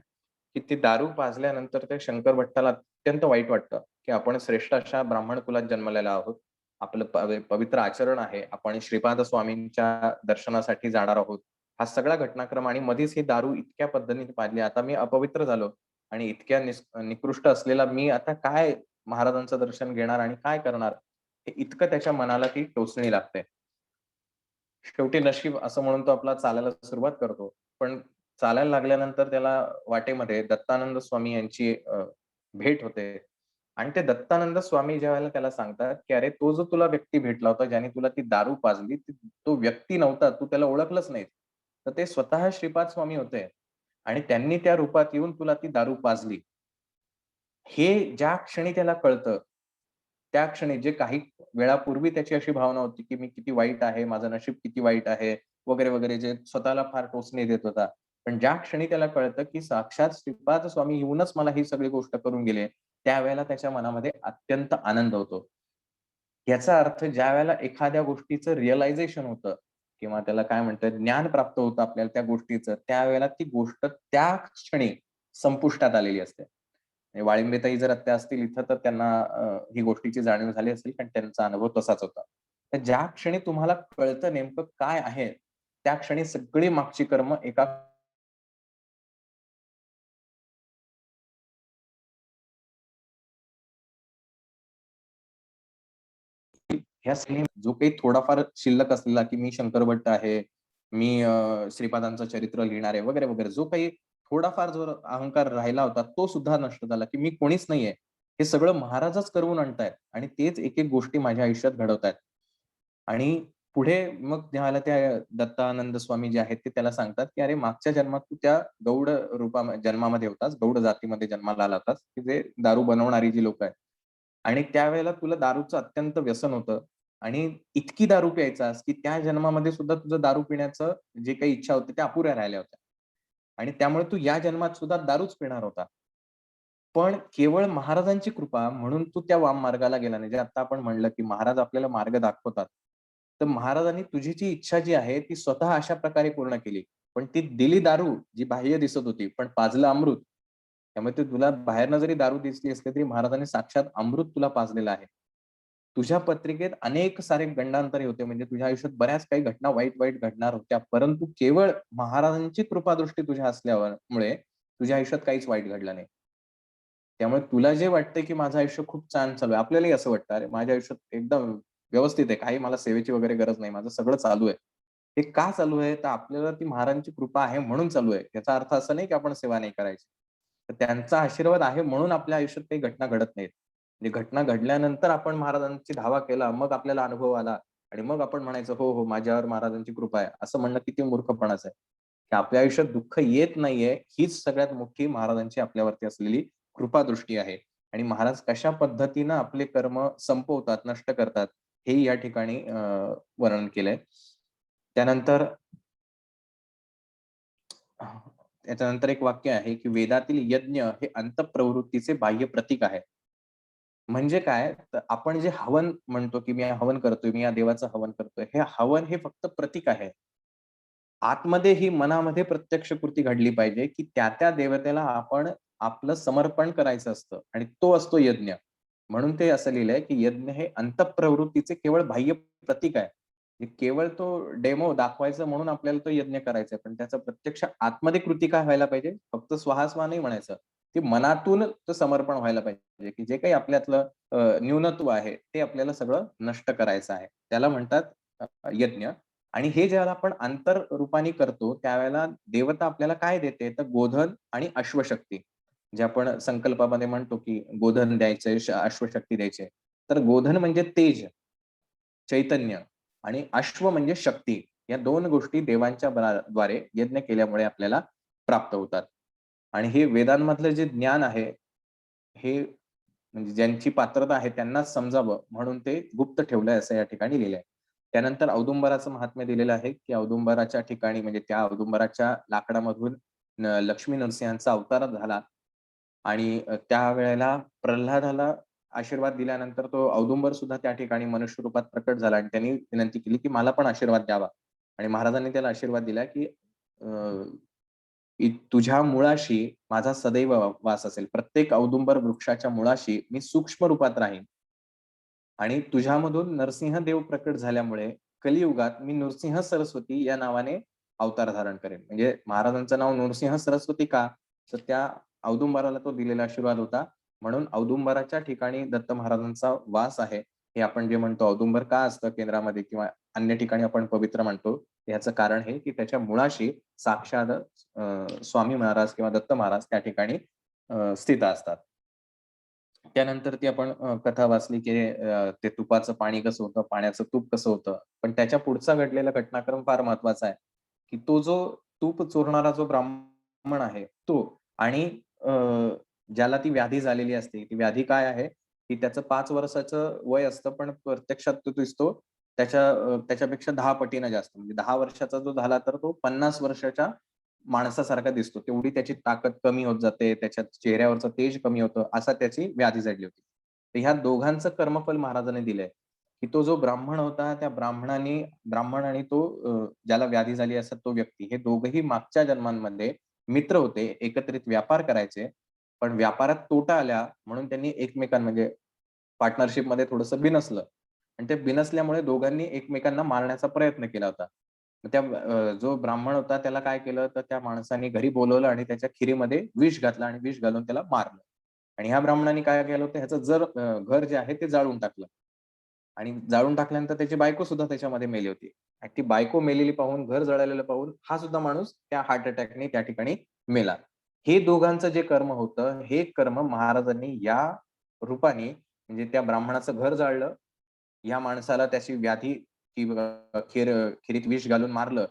की ती दारू पाजल्यानंतर त्या शंकर भट्टाला अत्यंत वाईट वाटतं, की आपण श्रेष्ठ अशा ब्राह्मण कुलात जन्मलेला आहोत. आपलं पवित्र आचरण आहे. आपण श्रीपाद स्वामींच्या दर्शनासाठी जाणार आहोत. हा सगळा घटनाक्रम आणि मध्येच ही दारू इतक्या पद्धतीने पाजली. आता मी अपवित्र झालो आणि इतक्या निकृष्ट असलेला मी आता काय महाराजांचं दर्शन घेणार आणि काय करणार? हे इतकं त्याच्या मनाला ती टोचणी लागते. शेवटी नशीब असं म्हणून तो आपला चालायला सुरुवात करतो. पण चालायला लागल्यानंतर त्याला वाटेमध्ये दत्तानंद स्वामी यांची भेट होते आणि ते दत्तानंद स्वामी ज्यावेळेला त्याला सांगतात, की "अरे, तो जो तुला व्यक्ती भेटला होता, ज्याने तुला ती दारू पाजली, तो व्यक्ती नव्हता. तू त्याला ओळखलंच नाहीस. तर ते स्वतः श्रीपाद स्वामी होते आणि त्यांनी त्या रूपात येऊन तुला ती दारू पाजली." हे ज्या क्षणी त्याला कळतं, त्या क्षणी जे काही वेळापूर्वी त्याची अशी भावना होती, की मी किती वाईट आहे, माझं नशीब किती वाईट आहे, वगैरे, वगैरे, जे स्वतःला फार टोचणे देत होता. पण ज्या क्षणी त्याला कळतं, की साक्षात श्रीपाद स्वामी येऊनच मला ही सगळी गोष्ट करून गेले, त्यावेळेला त्याच्या मनामध्ये अत्यंत आनंद होतो. याचा अर्थ ज्यावेळेला एखाद्या गोष्टीचं रिअलायझेशन होतं किंवा त्याला काय म्हणतात ज्ञान प्राप्त होतं आपल्याला त्या गोष्टीचं, त्यावेळेला ती गोष्ट त्या क्षणी संपुष्टात आलेली असते. म्हणजे वाळिंबेताई जर आत्या असतील इथं तर त्यांना ही गोष्टीची जाणीव झाली असेल कारण त्यांचा अनुभव तसाच होता. तर ज्या क्षणी तुम्हाला कळतं नेमकं काय आहे, त्या क्षणी सगळी मागची कर्म एका ह्या सगळी जो काही थोडाफार शिल्लक असलेला, की मी शंकर भट्ट आहे, मी श्रीपादांचं चरित्र लिहिणार आहे वगैरे, वगैरे. जो काही थोडाफार जो अहंकार राहिला होता, तो सुद्धा नष्ट झाला, की मी कोणीच नाहीये. हे सगळं महाराजच करवून आणतायत आणि तेच एक-एक गोष्टी माझ्या आयुष्यात घडवतायत. आणि पुढे मग ज्यावेळेला त्या दत्तानंद स्वामी जे आहेत ते त्याला सांगतात, की "अरे मागच्या जन्मात तू त्या गौड जन्मामध्ये होतास, गौड जातीमध्ये जन्माला आला होतास, की जे दारू बनवणारी जी लोकं आहेत. आणि त्यावेळेला तुला दारूचं अत्यंत व्यसन होतं आणि इतकी दारू प्यायचास, की त्या जन्मामध्ये सुद्धा तुझं दारू पिण्याचं जे काही इच्छा होती त्या अपुऱ्या राहिल्या होत्या. आणि त्यामुळे तू या जन्मात सुद्धा दारूच पिणार होता. पण केवळ महाराजांची कृपा म्हणून तू त्या वाम मार्गाला गेला नाही. जे आता आपण म्हणलं, की महाराज आपल्याला मार्ग दाखवतात. तर महाराजांनी तुझी जी इच्छा जी आहे ती स्वतः अशा प्रकारे पूर्ण केली. पण ती दिली दारू जी बाह्य दिसत होती, पण पाजलं अमृत. त्यामुळे ते तुला बाहेरनं जरी दारू दिसली असली तरी महाराजांनी साक्षात अमृत तुला पाजलेलं आहे. तुझ्या पत्रिकेत अनेक सारे गंडांतरे होते म्हणजे तुझ्या आयुष्यात बऱ्याच काही घटना वाईट-वाईट घडणार होत्या. परंतु केवळ महाराजांची कृपादृष्टी तुझ्या असल्यावर मुळे तुझ्या आयुष्यात काहीच वाईट घडलं नाही. त्यामुळे तुला जे वाटतंय, की माझं आयुष्य खूप छान चालू आहे. आपल्यालाही असं वाटतं, "अरे, माझ्या आयुष्यात एकदम व्यवस्थित आहे. काही मला सेवेची वगैरे गरज नाही. माझं सगळं चालू आहे." हे का चालू आहे? तर आपल्याला ती महाराजांची कृपा आहे म्हणून चालू आहे. याचा अर्थ असा नाही, की आपण सेवा नाही करायची. तर त्यांचा आशीर्वाद आहे म्हणून आपल्या आयुष्यात काही घटना घडत नाहीत. म्हणजे घटना घडल्यानंतर आपण महाराजांची धावा केला, मग आपल्याला अनुभव आला आणि मग आपण म्हणायचं, "हो, हो, माझ्यावर महाराजांची कृपा आहे." असं म्हणणं किती मूर्खपणाचं आहे. की आपल्या आयुष्यात दुःख येत नाहीये, हीच सगळ्यात मोठी महाराजांची आपल्यावरती असलेली कृपादृष्टी आहे. आणि महाराज कशा पद्धतीनं आपले कर्म संपवतात, नष्ट करतात, हे या ठिकाणी वर्णन केलंय. त्यानंतर त्याच्यानंतर एक वाक्य आहे, की वेदातील यज्ञ हे अंतःप्रवृत्तीचे बाह्य प्रतीक आहे. म्हणजे काय? तर आपण जे हवन म्हणतो, की मी हवन करतोय, मी या देवाचं हवन करतोय. हे हवन हे फक्त प्रतीक आहे. आतमध्ये ही मनामध्ये प्रत्यक्ष कृती घडली पाहिजे, की त्या देवतेला आपण आपलं समर्पण करायचं असतं आणि तो असतो यज्ञ. म्हणून ते असं लिहिलंय, की यज्ञ हे अंतःप्रवृत्तीचे केवळ बाह्य प्रतीक आहे. केवळ तो डेमो दाखवायचा म्हणून आपल्याला तो यज्ञ करायचा आहे. पण त्याचं प्रत्यक्ष आतमध्ये कृती काय व्हायला पाहिजे? फक्त स्वाहा नाही म्हणायचं. ते मनातून ते समर्पण व्हायला पाहिजे, की जे काही आपल्यातलं न्यूनत्व आहे, ते आपल्याला सगळं नष्ट करायचं आहे. त्याला म्हणतात यज्ञ. आणि हे ज्यावेळेला आपण आंतररूपाने करतो, त्यावेळेला देवता आपल्याला काय देते? तर गोधन आणि अश्वशक्ती. जे आपण संकल्पामध्ये म्हणतो, की गोधन द्यायचंय, अश्वशक्ती द्यायची तर गोधन म्हणजे तेज, चैतन्य आणि अश्व म्हणजे शक्ती. या 2 गोष्टी देवांच्या द्वारे यज्ञ केल्यामुळे आपल्याला प्राप्त होतात. आणि हे वेदांमधलं जे ज्ञान आहे, हे म्हणजे ज्यांची पात्रता आहे त्यांनाच समजावं म्हणून ते गुप्त ठेवलंय असं या ठिकाणी लिहिलंय. त्यानंतर औदुंबराचं महात्म्य दिलेलं आहे, की औदुंबराच्या ठिकाणी म्हणजे त्या औदुंबराच्या लाकडामधून लक्ष्मी नरसिंहांचा अवतार झाला आणि त्यावेळेला प्रल्हादाला आशीर्वाद दिल्यानंतर तो औदुंबर सुद्धा त्या ठिकाणी मनुष्य रूपात प्रकट झाला आणि त्यांनी विनंती केली, की मला पण आशीर्वाद द्यावा. आणि महाराजांनी त्याला आशीर्वाद दिला, की की तुझ्या मुळाशी माझा सदैव वास असेल. प्रत्येक औदुंबर वृक्षाच्या मुळाशी मी सूक्ष्म रूपात राहीन आणि तुझ्यामधून नरसिंह देव प्रकट झाल्यामुळे कलियुगात मी नृसिंह सरस्वती या नावाने अवतार धारण करेन. म्हणजे महाराजांचं नाव नृसिंह सरस्वती का? तर त्या औदुंबराला तो दिलेला आशीर्वाद होता. म्हणून औदुंबराच्या ठिकाणी दत्त महाराजांचा वास आहे. हे आपण जे म्हणतो औदुंबर का असतं केंद्रामध्ये किंवा अन्य ठिकाणी आपण पवित्र म्हणतो. याचं कारण हे, की त्याच्या मुळाशी साक्षात स्वामी महाराज किंवा दत्त महाराज त्या ठिकाणी स्थित असतात. त्यानंतर ती आपण कथा वाचली, की ते तुपाचं पाणी कसं होतं, पाण्याचं तूप कसं होतं. पण त्याच्या पुढचा घडलेला घटनाक्रम फार महत्वाचा आहे, की तो जो तूप चोरणारा जो ब्राह्मण आहे तो आणि अ, ज्याला ती व्याधी झालेली असते. ती व्याधी काय आहे, की त्याचं 5 वर्षाचं वय असतं, पण प्रत्यक्षात तो दिसतो त्याच्यापेक्षा 10 पटीनं जास्त. म्हणजे 10 वर्षाचा जो झाला, तर तो 50 वर्षाच्या माणसासारखा दिसतो. तेवढी त्याची ताकद कमी होत जाते, त्याच्या चेहऱ्यावरचं तेज कमी होतं, असा त्याची व्याधी जडली होती. तर ह्या दोघांचं कर्मफल महाराजांनी दिलंय, की तो जो ब्राह्मण होता, त्या ब्राह्मण आणि तो ज्याला व्याधी झाली असेल तो व्यक्ती, हे दोघंही मागच्या जन्मांमध्ये मित्र होते, एकत्रित व्यापार करायचे. पण व्यापारात तोटा आला म्हणून त्यांनी म्हणजे पार्टनरशिपमध्ये थोडंसं बिनसलं आणि ते बिनसल्यामुळे दोघांनी एकमेकांना मारण्याचा प्रयत्न केला होता. मग त्या जो ब्राह्मण होता त्याला काय केलं, तर त्या माणसाने घरी बोलावलं आणि त्याच्या खिरीमध्ये विष घातलं आणि विष घालून त्याला मारलं. आणि ह्या ब्राह्मणाने काय केलं होतं, ह्याचं घर जे आहे ते जाळून टाकलं. आणि जाळून टाकल्यानंतर त्याची बायको सुद्धा त्याच्यामध्ये मेली होती. आणि ती बायको मेलेली पाहून, घर जळालेलं पाहून हा सुद्धा माणूस त्या हार्ट अटॅकने त्या ठिकाणी मेला. हे दोघांचं जे कर्म होतं, हे कर्म महाराजांनी या रूपाने म्हणजे त्या ब्राह्मणाचं घर जाळलं, या माणसाला त्याची व्याधी की खिरीत विष घालून मारलं,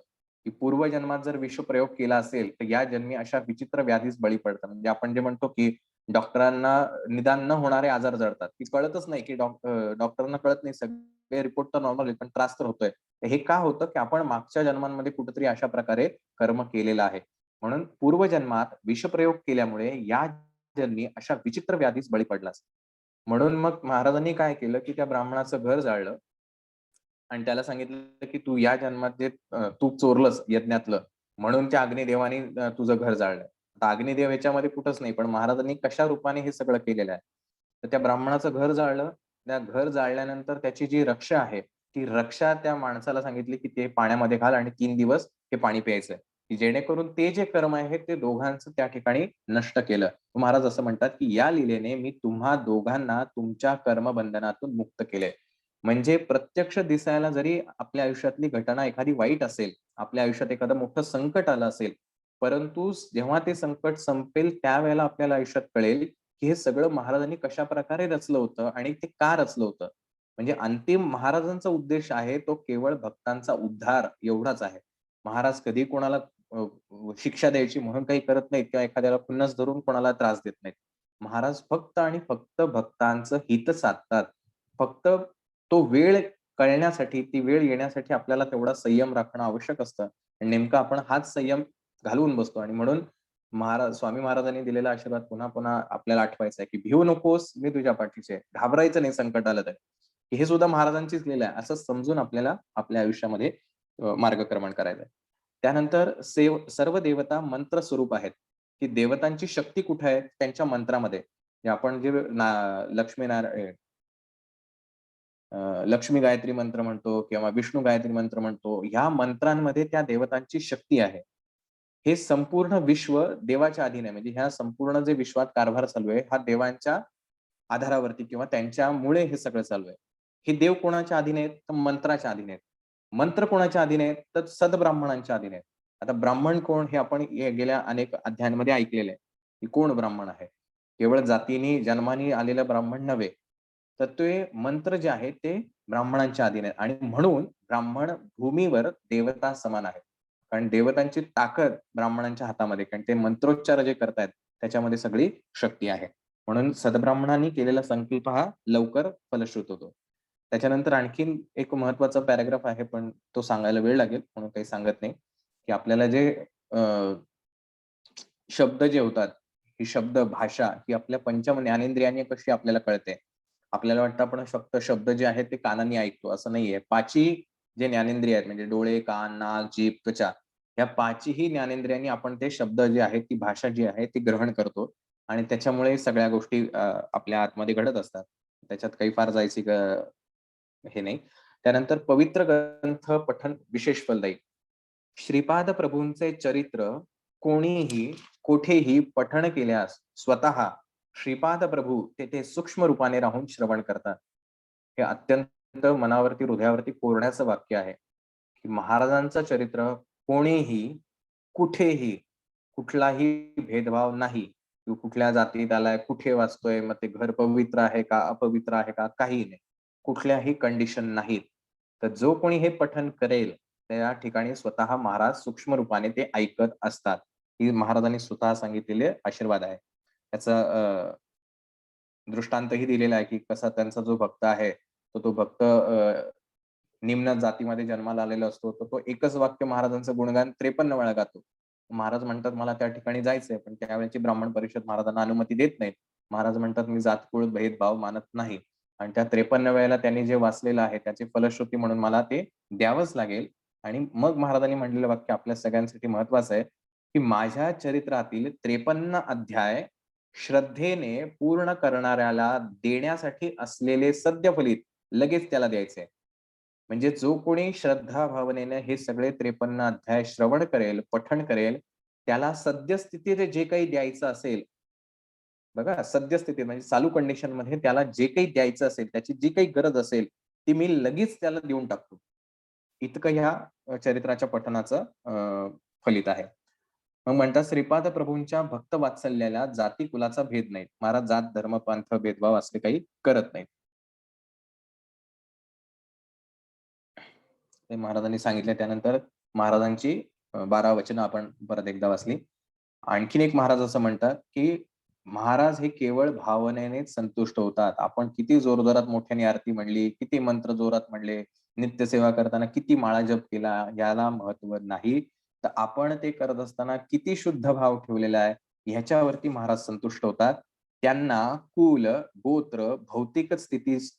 की पूर्वजन्मात जर विषप्रयोग केला असेल, तर या जन्मी अशा विचित्र व्याधीस बळी पडतात. म्हणजे आपण जे म्हणतो, की डॉक्टरांना निदान न होणारे आजार जडतात. की कळतच नाही, की डॉक्टरांना कळत नाही सगळे रिपोर्ट तर नॉर्मल आहेत, पण त्रास तर होतोय. हे का होतं, की आपण मागच्या जन्मांमध्ये कुठेतरी अशा प्रकारे कर्म केलेलं आहे. म्हणून पूर्वजन्मात विषप्रयोग केल्यामुळे या जन्मी अशा विचित्र व्याधीस बळी पडलास. म्हणून मग महाराजांनी काय केलं, की त्या ब्राह्मणाचं घर जाळलं आणि त्याला सांगितलं, की "तू या जन्मात जे तूप चोरलंस यज्ञातलं, म्हणून त्या अग्निदेवाने तुझं घर जाळलंय." आता अग्निदेव याच्यामध्ये कुठंच नाही, पण महाराजांनी कशा रूपाने हे सगळं केलेलं आहे. तर त्या ब्राह्मणाचं घर जाळलं. त्या घर जाळल्यानंतर त्याची जी रक्षा आहे, ती रक्षा त्या माणसाला सांगितली, की "ते पाण्यामध्ये घाल आणि 3 दिवस हे पाणी प्यायचंय." की जेणेकरून ते जे कर्म आहे ते दोघांचं त्या ठिकाणी नष्ट केलं. महाराज असं म्हणतात, की या लीलेने मी तुम्हा दोघांना तुमच्या कर्मबंधनातून मुक्त केले. म्हणजे प्रत्यक्ष दिसायला जरी आपल्या आयुष्यातली घटना एखादी वाईट असेल, आपल्या आयुष्यात एखादं मोठं संकट आलं असेल, परंतु जेव्हा ते संकट संपेल त्यावेळेला आपल्याला आयुष्यात कळेल, की हे सगळं महाराजांनी कशाप्रकारे रचलं होतं आणि ते का रचलं होतं. म्हणजे अंतिम महाराजांचा उद्देश आहे तो केवळ भक्तांचा उद्धार एवढाच आहे. महाराज कधी कोणाला अ, शिक्षा द्यायची म्हणून काही करत नाहीत किंवा एखाद्याला खुन्नस धरून कोणाला त्रास देत नाहीत. महाराज फक्त आणि फक्त भक्तांचं हित साधतात. फक्त तो वेळ कळण्यासाठी, ती वेळ येण्यासाठी आपल्याला तेवढा संयम राखणं आवश्यक असतं. आणि नेमका आपण हाच संयम घालवून बसतो आणि म्हणून स्वामी महाराजांनी दिलेला आशीर्वाद पुन्हा-पुन्हा आपल्याला आठवायचा आहे, की "भिवू नकोस, मी तुझ्या पाठीशी आहे. घाबरायचं नाही संकट आलं तरी." हे सुद्धा महाराजांचीच लीला आहे, असं समजून आपल्याला आपल्या आयुष्यामध्ये मार्गक्रमण करायचं आहे. त्यानंतर सर्व देवता मंत्र स्वरूप आहेत, की देवतांची शक्ती कुठे आहे? त्यांच्या मंत्रामध्ये. आपण जे लक्ष्मी गायत्री मंत्र म्हणतो किंवा विष्णू गायत्री मंत्र म्हणतो, ह्या मंत्रांमध्ये त्या देवतांची शक्ती आहे. हे संपूर्ण विश्व देवाच्या अधीन आहे. म्हणजे ह्या संपूर्ण जे विश्वात कारभार चालू आहे, हा देवांच्या आधारावरती किंवा त्यांच्यामुळे हे सगळं चालू आहे. हे देव कोणाच्या अधीन आहेत? तर मंत्राच्या अधीन आहेत. मंत्र कोणाच्या अधीन आहेत? तर सद्ब्राह्मणांच्या अधीन आहेत. आता ब्राह्मण कोण हे आपण गेल्या अनेक अध्यायांमध्ये ऐकलेलं आहे, की कोण ब्राह्मण आहे. केवळ जातीने, जन्माने आलेलं ब्राह्मण नव्हे. तर ते मंत्र जे आहेत ते ब्राह्मणांच्या अधीन आहेत आणि म्हणून ब्राह्मण भूमीवर देवता समान आहेत. कारण देवतांची ताकद ब्राह्मणांच्या हातामध्ये कारण ते मंत्रोच्चार जे करतायत त्याच्यामध्ये सगळी शक्ती आहे. म्हणून सद्ब्राह्मणांनी केलेला संकल्प हा लवकर फलश्रुत होतो. त्याच्यानंतर आणखीन एक महत्त्वाचा पॅराग्राफ आहे, पण तो सांगायला वेळ लागेल म्हणून काही सांगत नाही, की आपल्याला जे अ, शब्द जे होतात, ही शब्द भाषा ही आपल्या पंच ज्ञानेंद्रियांनी कशी आपल्याला कळते. आपल्याला वाटतं आपण फक्त शब्द जे आहेत ते कानांनी ऐकतो, असं नाहीये. 5ही जे ज्ञानेंद्रिय आहेत म्हणजे डोळे, कान, नाक, जीभ, त्वचा या 5ही ज्ञानेंद्रियांनी आपण ते शब्द जे आहेत, ती भाषा जी आहे ती ग्रहण करतो आणि त्याच्यामुळे सगळ्या गोष्टी आपल्या आतमध्ये घडत असतात. त्याच्यात काही फार जायची हे नाही. त्यानंतर पवित्र ग्रंथ पठण विशेष फलदायी. श्रीपाद प्रभूंचे चरित्र कोणीही, कुठेही पठण केल्यास स्वतः श्रीपाद प्रभू तेथे सूक्ष्म रूपाने राहून श्रवण करतात. हे अत्यंत मनावरती, हृदयावरती कोरण्याचं वाक्य आहे, की महाराजांचं चरित्र कोणीही, कुठेही, कुठलाही भेदभाव नाही. तू कुठल्या जातीत आलाय, कुठे वाचतोय, मग ते घर पवित्र आहे का, अपवित्र आहे का, काही नाही. कुठल्याही कंडिशन नाहीत. तर जो कोणी हे पठण करेल, त्या ठिकाणी स्वतः महाराज सूक्ष्म रूपाने ते ऐकत असतात. ही महाराजांनी स्वतः सांगितलेले आशीर्वाद आहे. त्याचा दृष्टांतही दिलेला आहे, की कसा त्यांचा जो भक्त आहे, तो भक्त निम्न जातीमध्ये जन्माला आलेला असतो, तर तो एकच वाक्य महाराजांचं गुणगान 53 वेळा गातो. महाराज म्हणतात, "मला त्या ठिकाणी जायचंय." पण त्यावेळेची ब्राह्मण परिषद महाराजांना अनुमती देत नाहीत. महाराज म्हणतात, "मी जात-कुळ भेदभाव मानत नाही आणि त्या 53 वेळेला त्यांनी जे वाचलेलं आहे, त्याची फलश्रुती म्हणून मला ते द्यावंच लागेल." आणि मग महाराजांनी म्हटलेलं वाक्य आपल्या सगळ्यांसाठी महत्वाचं आहे, की "माझ्या चरित्रातील 53 अध्याय श्रद्धेने पूर्ण करणाऱ्याला देण्यासाठी असलेले सद्यफलित लगेच त्याला द्यायचे." म्हणजे जो कोणी श्रद्धा भावनेने हे सगळे 53 अध्याय श्रवण करेल, पठण करेल, त्याला सद्यस्थितीत जे काही द्यायचं असेल, बघा सद्यस्थितीत म्हणजे चालू कंडिशनमध्ये त्याला जे काही द्यायचं असेल, त्याची जी काही गरज असेल, ती मी लगेच त्याला देऊन टाकतो. इतकं ह्या चरित्राच्या पठणाचं फलित आहे. मग म्हणतात श्रीपाद प्रभूंच्या भक्त वात्सल्याला जाती कुलाचा भेद नाही. महाराज जात, धर्म, पंथ, भेदभाव असले काही करत नाहीत. ते महाराजांनी सांगितले. त्यानंतर महाराजांची 12 वचनं आपण परत एकदा वाचली. आणखीन एक महाराज असं म्हणतात, की महाराज हे केवळ भावनेनेच संतुष्ट होतात. आपण किती जोरजोरात मोठ्याने आरती म्हणली, किती मंत्र जोरात म्हणले, नित्यसेवा करताना किती माळा जप केला, याला महत्त्व नाही. तर आपण ते करत असताना किती शुद्ध भाव ठेवलेला आहे, ह्याच्यावरती महाराज संतुष्ट होतात. त्यांना कुल, गोत्र, भौतिक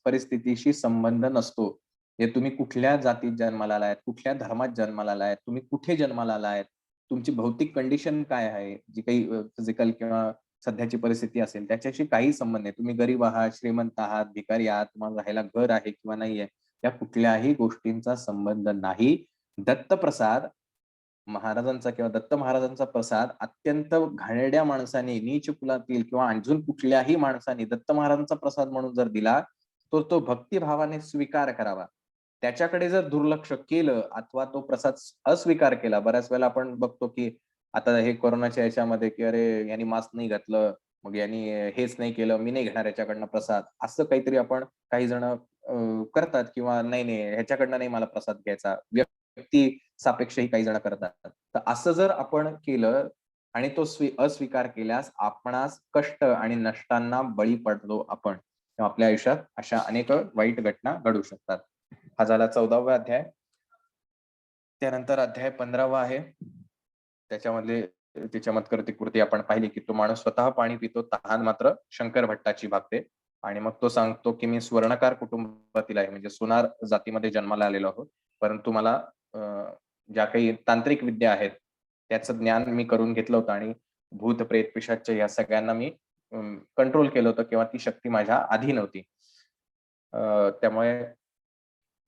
परिस्थितीशी संबंध नसतो. हे तुम्ही कुठल्या जातीत जन्माला आलात, कुठल्या धर्मात जन्माला आलात, तुम्ही कुठे जन्माला आलात, तुमची भौतिक कंडिशन काय आहे, जी काही फिजिकल किंवा सध्याची परिस्थिती असेल, त्याच्याशी काही संबंध नाही. तुम्ही गरीब आहात, श्रीमंत आहात, भिकारी आहात, तुम्हाला राहायला घर आहे किंवा नाहीये, या कुठल्याही गोष्टींचा संबंध नाही. दत्तप्रसाद महाराजांचा किंवा दत्त महाराजांचा प्रसाद अत्यंत घाणेरड्या माणसाने, नीच कुलातील किंवा अजून कुठल्याही माणसाने दत्त महाराजांचा प्रसाद म्हणून जर दिला, तर तो भक्तिभावाने स्वीकार करावा. त्याच्याकडे जर दुर्लक्ष केलं अथवा तो प्रसाद अस्वीकार केला, बऱ्याच वेळेला आपण बघतो, की आता हे कोरोनाच्या ह्याच्यामध्ये, की "अरे, याने मास्क नाही घातलं, मग याने हेच नाही केलं, मी नाही घेणार याच्याकडनं प्रसाद." असं काहीतरी आपण काही जण करतात किंवा "नाही, नाही, ह्याच्याकडनं नाही मला प्रसाद घ्यायचा." व्यक्ती सापेक्षही काही जण करतात. तर असं जर आपण केलं आणि तो अस्वीकार केल्यास आपणास कष्ट आणि नष्टांना बळी पडतो आपण. तेव्हा आपल्या आयुष्यात अशा अनेक वाईट घटना घडू शकतात. हा झाला 14वा अध्याय. त्यानंतर अध्याय 15वा आहे. त्याच्यामधले ती चमत्कृती कृती आपण पाहिली, की तो माणूस स्वतः पाणी पितो, तहान मात्र शंकर भट्टाची भागते. आणि मग तो सांगतो, की मी स्वर्णकार कुटुंबातील आहे, म्हणजे सोनार जातीमध्ये जन्माला आलेलो आहोत. परंतु मला अ, ज्या काही तांत्रिक विद्या आहेत, त्याचं ज्ञान मी करून घेतलं होतं आणि भूत, प्रेत, पिशाच या सगळ्यांना मी कंट्रोल केलं होतं किंवा ती शक्ती माझ्या अधीन होती. त्यामुळे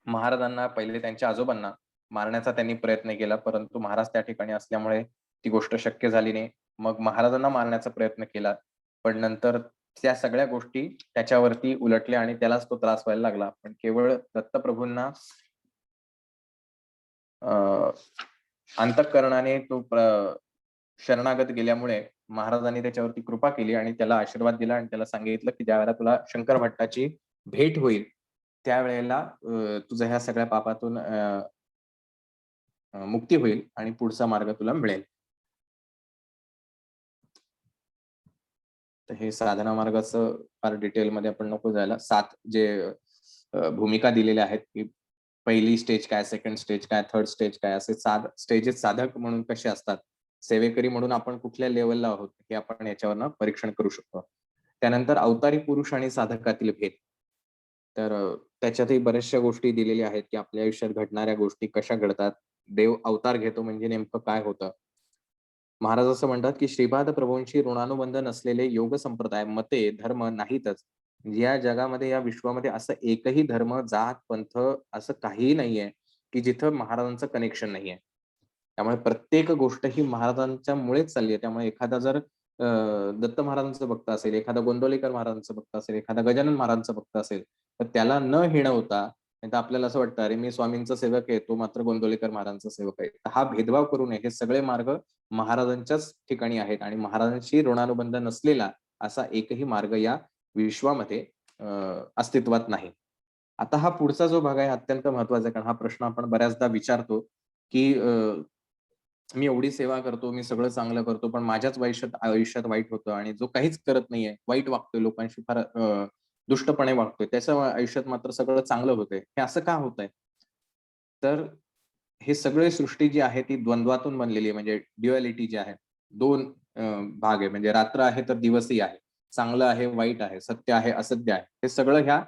महाराजांना पहिले त्यांच्या आजोबांना मारण्याचा त्यांनी प्रयत्न केला, परंतु महाराज त्या ठिकाणी असल्यामुळे ती गोष्ट शक्य झाली नाही. मग महाराजांना मारण्याचा प्रयत्न केला, पण नंतर त्या सगळ्या गोष्टी त्याच्यावरती उलटल्या आणि त्यालाच तो त्रास व्हायला लागला. पण केवळ दत्तप्रभूंना अ, अंतःकरणाने तो शरणागत गेल्यामुळे महाराजांनी त्याच्यावरती कृपा केली आणि त्याला आशीर्वाद दिला आणि त्याला सांगितलं, की ज्यावेळेला तुला शंकर भट्टाची भेट होईल, त्यावेळेला तुझ्या ह्या सगळ्या पापातून मुक्ती होईल आणि पुढचा मार्ग तुला मिळेल. तर हे साधना मार्गाचं फार डिटेलमध्ये आपण नको जायला. 7 जे भूमिका दिलेल्या आहेत, की पहिली स्टेज काय, सेकंड स्टेज काय, थर्ड स्टेज काय, असे स्टेजेस साधक म्हणून कसे असतात, सेवेकरी म्हणून आपण कुठल्या लेव्हलला आहोत, हे आपण याच्यावरनं परीक्षण करू शकतो. त्यानंतर अवतारी पुरुष आणि साधकातील भेद. तर त्याच्यातही बऱ्याचशा गोष्टी दिलेल्या आहेत, की आपल्या आयुष्यात घडणाऱ्या गोष्टी कशा घडतात, देव अवतार घेतो म्हणजे नेमकं काय होतं. महाराज असं म्हणतात, की श्रीपाद प्रभूंशी ऋणानुबंध नसलेले योग संप्रदाय, मते, धर्म नाहीतच. या जगामध्ये, या विश्वामध्ये असं एकही धर्म, जात, पंथ असं काहीही नाहीये, की जिथं महाराजांचं कनेक्शन नाहीये. त्यामुळे प्रत्येक गोष्ट ही महाराजांच्यामुळेच चालली आहे. त्यामुळे एखादा जर दत्त महाराजांचं भक्त असेल, एखादा गोंदवलेकर महाराजांचं भक्त असेल, एखादा गजानन महाराजांचं भक्त असेल, तर त्याला न हिणवता, नाहीतर आपल्याला असं वाटतं, "अरे, मी स्वामींचा सेवक आहे, तो मात्र गोंदवलेकर महाराजांचा सेवक आहे." तर हा भेदभाव करू नये. हे सगळे मार्ग महाराजांच्याच ठिकाणी आहेत आणि महाराजांशी ऋणानुबंध नसलेला असा एकही मार्ग या विश्वामध्ये अस्तित्वात नाही. आता हा पुढचा जो भाग आहे अत्यंत महत्वाचा आहे. कारण हा प्रश्न आपण बऱ्याचदा विचारतो, की मी एवढी सेवा करतो, मी सगळं चांगलं करतो, पण माझ्याच आयुष्यात आयुष्यात वाईट होतं आणि जो काहीच करत नाहीये, वाईट वागतोय लोकांशी, फार दुष्टपणे वागतोय, त्याच्या आयुष्यात मात्र सगळं चांगलं होतंय. हे असं का होतंय? तर हे सगळे सृष्टी जी आहे ती द्वंद्वातून बनलेली आहे. म्हणजे ड्युअलिटी जी आहे. 2 भाग आहे. म्हणजे रात्र आहे तर दिवसही आहे. चांगलं आहे, वाईट आहे, सत्य आहे, असत्य आहे. हे सगळं ह्या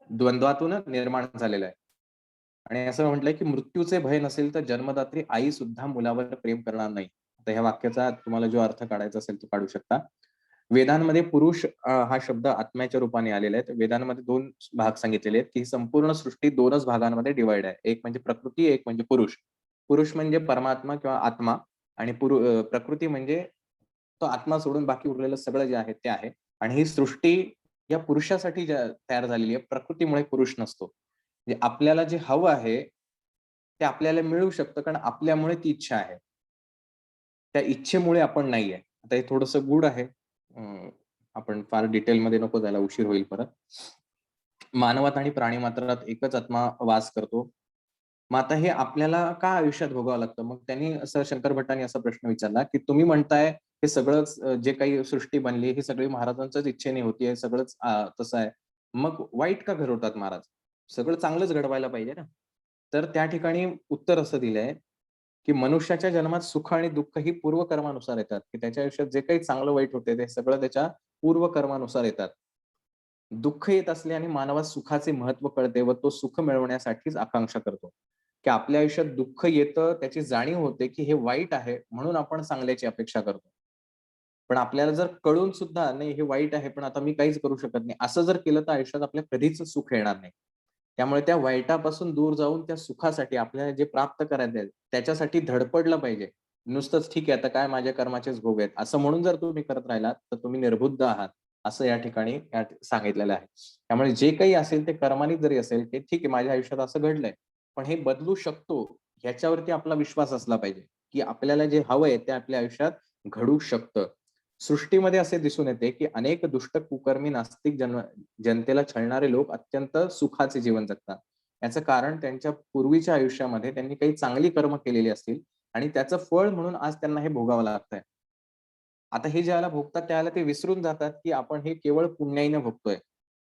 द्वंद्वातूनच निर्माण झालेलं आहे. आणि असं म्हटलंय, की मृत्यूचे भय नसेल तर जन्मदात्री आई सुद्धा मुलावर प्रेम करणार नाही. आता ह्या वाक्याचा तुम्हाला जो अर्थ काढायचा असेल तो काढू शकता. वेदांमध्ये पुरुष हा शब्द आत्म्याच्या रूपाने आलेला आहे. वेदांमध्ये 2 भाग सांगितलेले आहेत, की ही संपूर्ण सृष्टी 2च भागांमध्ये डिव्हाईड आहे. एक म्हणजे प्रकृती, एक म्हणजे पुरुष. पुरुष म्हणजे परमात्मा किंवा आत्मा आणि प्रकृती म्हणजे तो आत्मा सोडून बाकी उरलेलं सगळं जे आहे ते आहे. आणि ही सृष्टी या पुरुषासाठी तयार झालेली आहे. प्रकृतीमुळे पुरुष नसतो. म्हणजे आपल्याला जे हवं आहे, ते आपल्याला मिळू शकतं कारण आपल्यामुळे ती इच्छा आहे. त्या इच्छेमुळे आपण नाहीये. आता हे थोडंसं गूढ आहे. आपण फार डिटेलमध्ये नको जायला, उशीर होईल परत. मानवात आणि प्राणीमात्रात एकच आत्मा वास करतो. मग आता हे आपल्याला का आयुष्यात भोगावं लागतं? मग त्यांनी असं शंकर भट्टांनी असा प्रश्न विचारला, की तुम्ही म्हणताय हे सगळंच जे काही सृष्टी बनली ही सगळी महाराजांच्याच इच्छेने होतीये, सगळंच तसं आहे. मग वाईट का घडवतात महाराज? सगळं चांगलंच घडवायला पाहिजे ना. तर त्या ठिकाणी उत्तर असं दिलंय, की मनुष्याच्या जन्मात सुख आणि दुःख ही पूर्वकर्मानुसार येतात, की त्याच्या आयुष्यात जे काही चांगलं वाईट होते ते सगळं त्याच्या पूर्वकर्मानुसार येतात. दुःख येत असल्याने मानवास सुखाचे महत्त्व कळते व तो सुख मिळवण्यासाठीच आकांक्षा करतो, की आपल्या आयुष्यात दुःख येतं, त्याची जाणीव होते, की हे वाईट आहे म्हणून आपण चांगल्याची अपेक्षा करतो. पण आपल्याला जर कळून सुद्धा नाही हे वाईट आहे, पण आता मी काहीच करू शकत नाही, असं जर केलं तर आयुष्यात आपल्याला कधीच सुख येणार नाही. त्यामुळे त्या वाईटापासून दूर जाऊन त्या सुखासाठी आपल्याला जे प्राप्त करायचं आहे, त्याच्यासाठी धडपडलं पाहिजे. नुसतंच ठीक आहे, आता काय माझ्या कर्माचेच भोग आहेत, असं म्हणून जर तुम्ही करत राहिलात, तर तुम्ही निर्बुद्ध आहात, असं या ठिकाणी सांगितलेलं आहे. त्यामुळे जे काही असेल ते कर्माने जरी असेल, की ठीक आहे माझ्या आयुष्यात असं घडलंय, पण हे बदलू शकतो ह्याच्यावरती आपला विश्वास असला पाहिजे, की आपल्याला जे हवंय ते आपल्या आयुष्यात घडू शकतं. सृष्टीमध्ये असे दिसून येते, की अनेक दुष्ट, कुकर्मी, नास्तिक जनतेला छळणारे लोक अत्यंत सुखाचे जीवन जगतात. याचं कारण त्यांच्या पूर्वीच्या आयुष्यामध्ये त्यांनी काही चांगली कर्म केलेली असतील आणि त्याचं फळ म्हणून आज त्यांना हे भोगावं लागतंय. आता हे ज्यावेळेला भोगतात त्यावेळेला ते विसरून जातात, की आपण हे केवळ पुण्याईने भोगतोय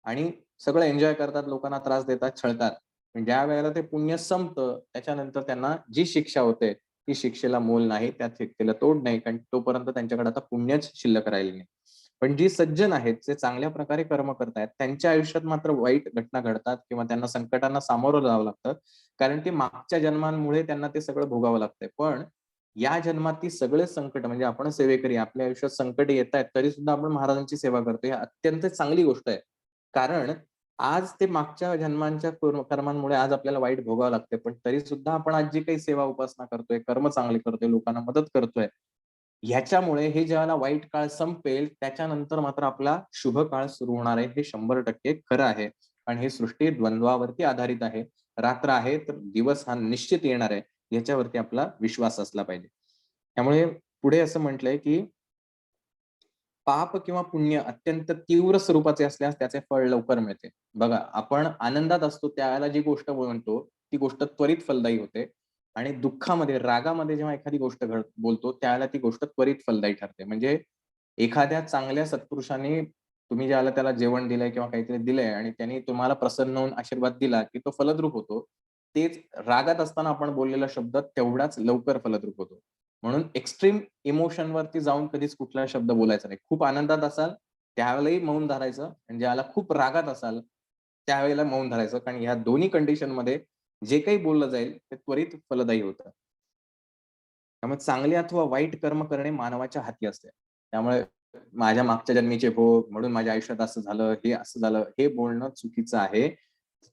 आणि सगळं एन्जॉय करतात, लोकांना त्रास देतात, छळतात. पण ज्यावेळेला ते पुण्य संपतं, त्याच्यानंतर त्यांना जी शिक्षा होते, ती शिक्षेला मोल नाही, त्या शिक्षेला तोड नाही, कारण तोपर्यंत त्यांच्याकडे आता पुण्यच शिल्लक राहिलेलं नाही. पण जी सज्जन आहेत, जे चांगल्या प्रकारे कर्म करतायत, त्यांच्या आयुष्यात मात्र वाईट घटना घडतात किंवा त्यांना संकटांना सामोरं जावं लागतं. कारण ते मागच्या जन्मांमुळे त्यांना ते सगळं भोगावं लागतंय. पण या जन्मातील सगळे संकट म्हणजे आपण सेवेकरी, आपल्या आयुष्यात संकट येतायत, तरी सुद्धा आपण महाराजांची सेवा करतो. ही अत्यंत चांगली गोष्ट आहे. कारण आज ते मागच्या जन्मांच्या कर्मांमुळे आज आपल्याला वाईट भोगावं लागतंय. पण तरी सुद्धा आपण आज जी काही सेवा उपासना करतोय, कर्म चांगले करतोय, लोकांना मदत करतोय, ह्याच्यामुळे हे ज्यावेळेला वाईट काळ संपेल, त्याच्यानंतर मात्र आपला शुभ काळ सुरू होणार आहे. हे 100% खरं आहे. आणि ही सृष्टी द्वंद्वावरती आधारित आहे. रात्र आहे, तर दिवस हा निश्चित येणार आहे. याच्यावरती आपला विश्वास असला पाहिजे. त्यामुळे पुढे असं म्हटलंय, की पाप किंवा पुण्य अत्यंत तीव्र स्वरूपाचे असल्यास त्याचे फळ लवकर मिळते. बघा, आपण आनंदात असतो त्यावेळेला जी गोष्ट म्हणतो, ती गोष्ट त्वरित फलदायी होते आणि दुःखामध्ये, रागामध्ये जेव्हा एखादी गोष्ट बोलतो, त्यावेळेला ती गोष्ट त्वरित फलदायी ठरते. म्हणजे एखाद्या चांगल्या सत्पुरुषाने तुम्ही ज्याला त्याला जेवण दिलंय किंवा काहीतरी दिलंय आणि त्यांनी तुम्हाला प्रसन्न होऊन आशीर्वाद दिला, की तो फलद्रूप होतो. तेच रागात असताना आपण बोललेला शब्द तेवढाच लवकर फलद्रूप होतो. म्हणून एक्स्ट्रीम इमोशनवरती जाऊन कधीच कुठला शब्द बोलायचा नाही. खूप आनंदात असाल, त्यावेळेलाही मौन धरायचं आणि ज्यावेळेला खूप रागात असाल, त्यावेळेला मौन धरायचं. कारण ह्या दोन्ही कंडिशनमध्ये जे काही बोललं जाईल, ते त्वरित फलदायी होतं. त्यामुळे चांगले अथवा वाईट कर्म करणे मानवाच्या हाती असते. त्यामुळे माझ्या मागच्या जन्मीचे भोग, म्हणून माझ्या आयुष्यात असं झालं, हे असं झालं, हे बोलणं चुकीचं आहे.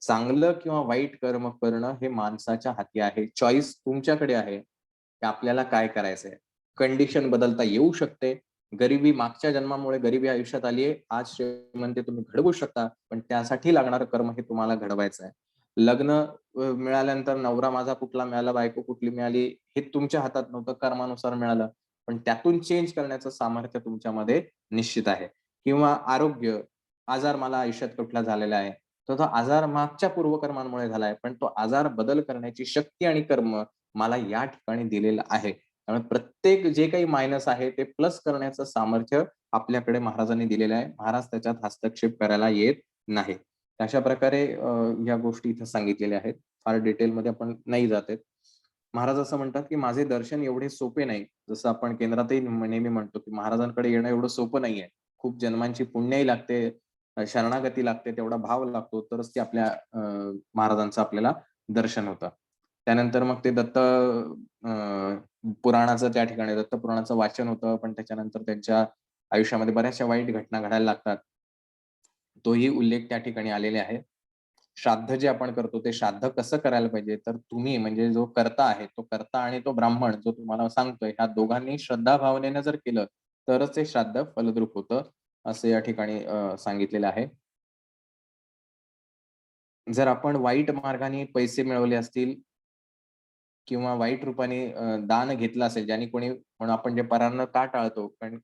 चांगलं किंवा वाईट कर्म करणं हे माणसाच्या हाती आहे. चॉईस तुमच्याकडे आहे, की आपल्याला काय करायचंय. कंडिशन बदलता येऊ शकते. गरिबी मागच्या जन्मामुळे गरिबी आयुष्यात आली आहे. आज श्रीमंती तुम्ही घडवू शकता, पण त्यासाठी लागणारं कर्म हे तुम्हाला घडवायचं आहे. लग्न मिळाल्यानंतर नवरा माझा कुठला मिळाला, बायको कुठली मिळाली, हे तुमच्या हातात नव्हतं, कर्मानुसार मिळालं. पण त्यातून चेंज करण्याचं सामर्थ्य तुमच्यामध्ये निश्चित आहे. किंवा आरोग्य, आजार मला आयुष्यात कुठला झालेला आहे. तर तो आजार मागच्या पूर्वकर्मांमुळे झालाय, पण तो आजार बदल करण्याची शक्ती आणि कर्म मला या ठिकाणी दिलेलं आहे. त्यामुळे प्रत्येक जे काही मायनस आहे, ते प्लस करण्याचं सामर्थ्य आपल्याकडे महाराजांनी दिलेलं आहे. महाराज त्याच्यात हस्तक्षेप करायला येत नाही. अशा प्रकारे ह्या गोष्टी इथे सांगितलेल्या आहेत. फार डिटेलमध्ये आपण नाही जात आहेत. महाराज असं म्हणतात, की माझे दर्शन एवढे सोपे नाही. जसं आपण केंद्रातही नेहमी म्हणतो, की महाराजांकडे येणं एवढं सोपं नाहीये. खूप जन्मांची पुण्याई लागते, शरणागती लागते, तेवढा भाव लागतो, तरच ते आपल्या महाराजांचं आपल्याला दर्शन होतं. त्यानंतर मग ते दत्त पुराणाचं त्या ठिकाणी दत्त पुराणाचं वाचन होतं, पण त्याच्यानंतर त्यांच्या आयुष्यामध्ये बऱ्याचशा वाईट घटना घडायला लागतात. तोही उल्लेख त्या ठिकाणी आलेले आहे. श्राद्ध जे आपण करतो ते श्राद्ध कसं करायला पाहिजे, तर तुम्ही म्हणजे जो कर्ता आहे, तो कर्ता आणि तो ब्राह्मण जो तुम्हाला सांगतोय, ह्या दोघांनी श्रद्धा भावनेनं जर केलं, तरच ते श्राद्ध फलद्रूप होतं, असं या ठिकाणी सांगितलेलं आहे. जर आपण वाईट मार्गाने पैसे मिळवले असतील किंवा वाईट रूपाने दान घेतलं असेल, ज्याने कोणी म्हणून आपण जे परान्न का टाळतो? कारण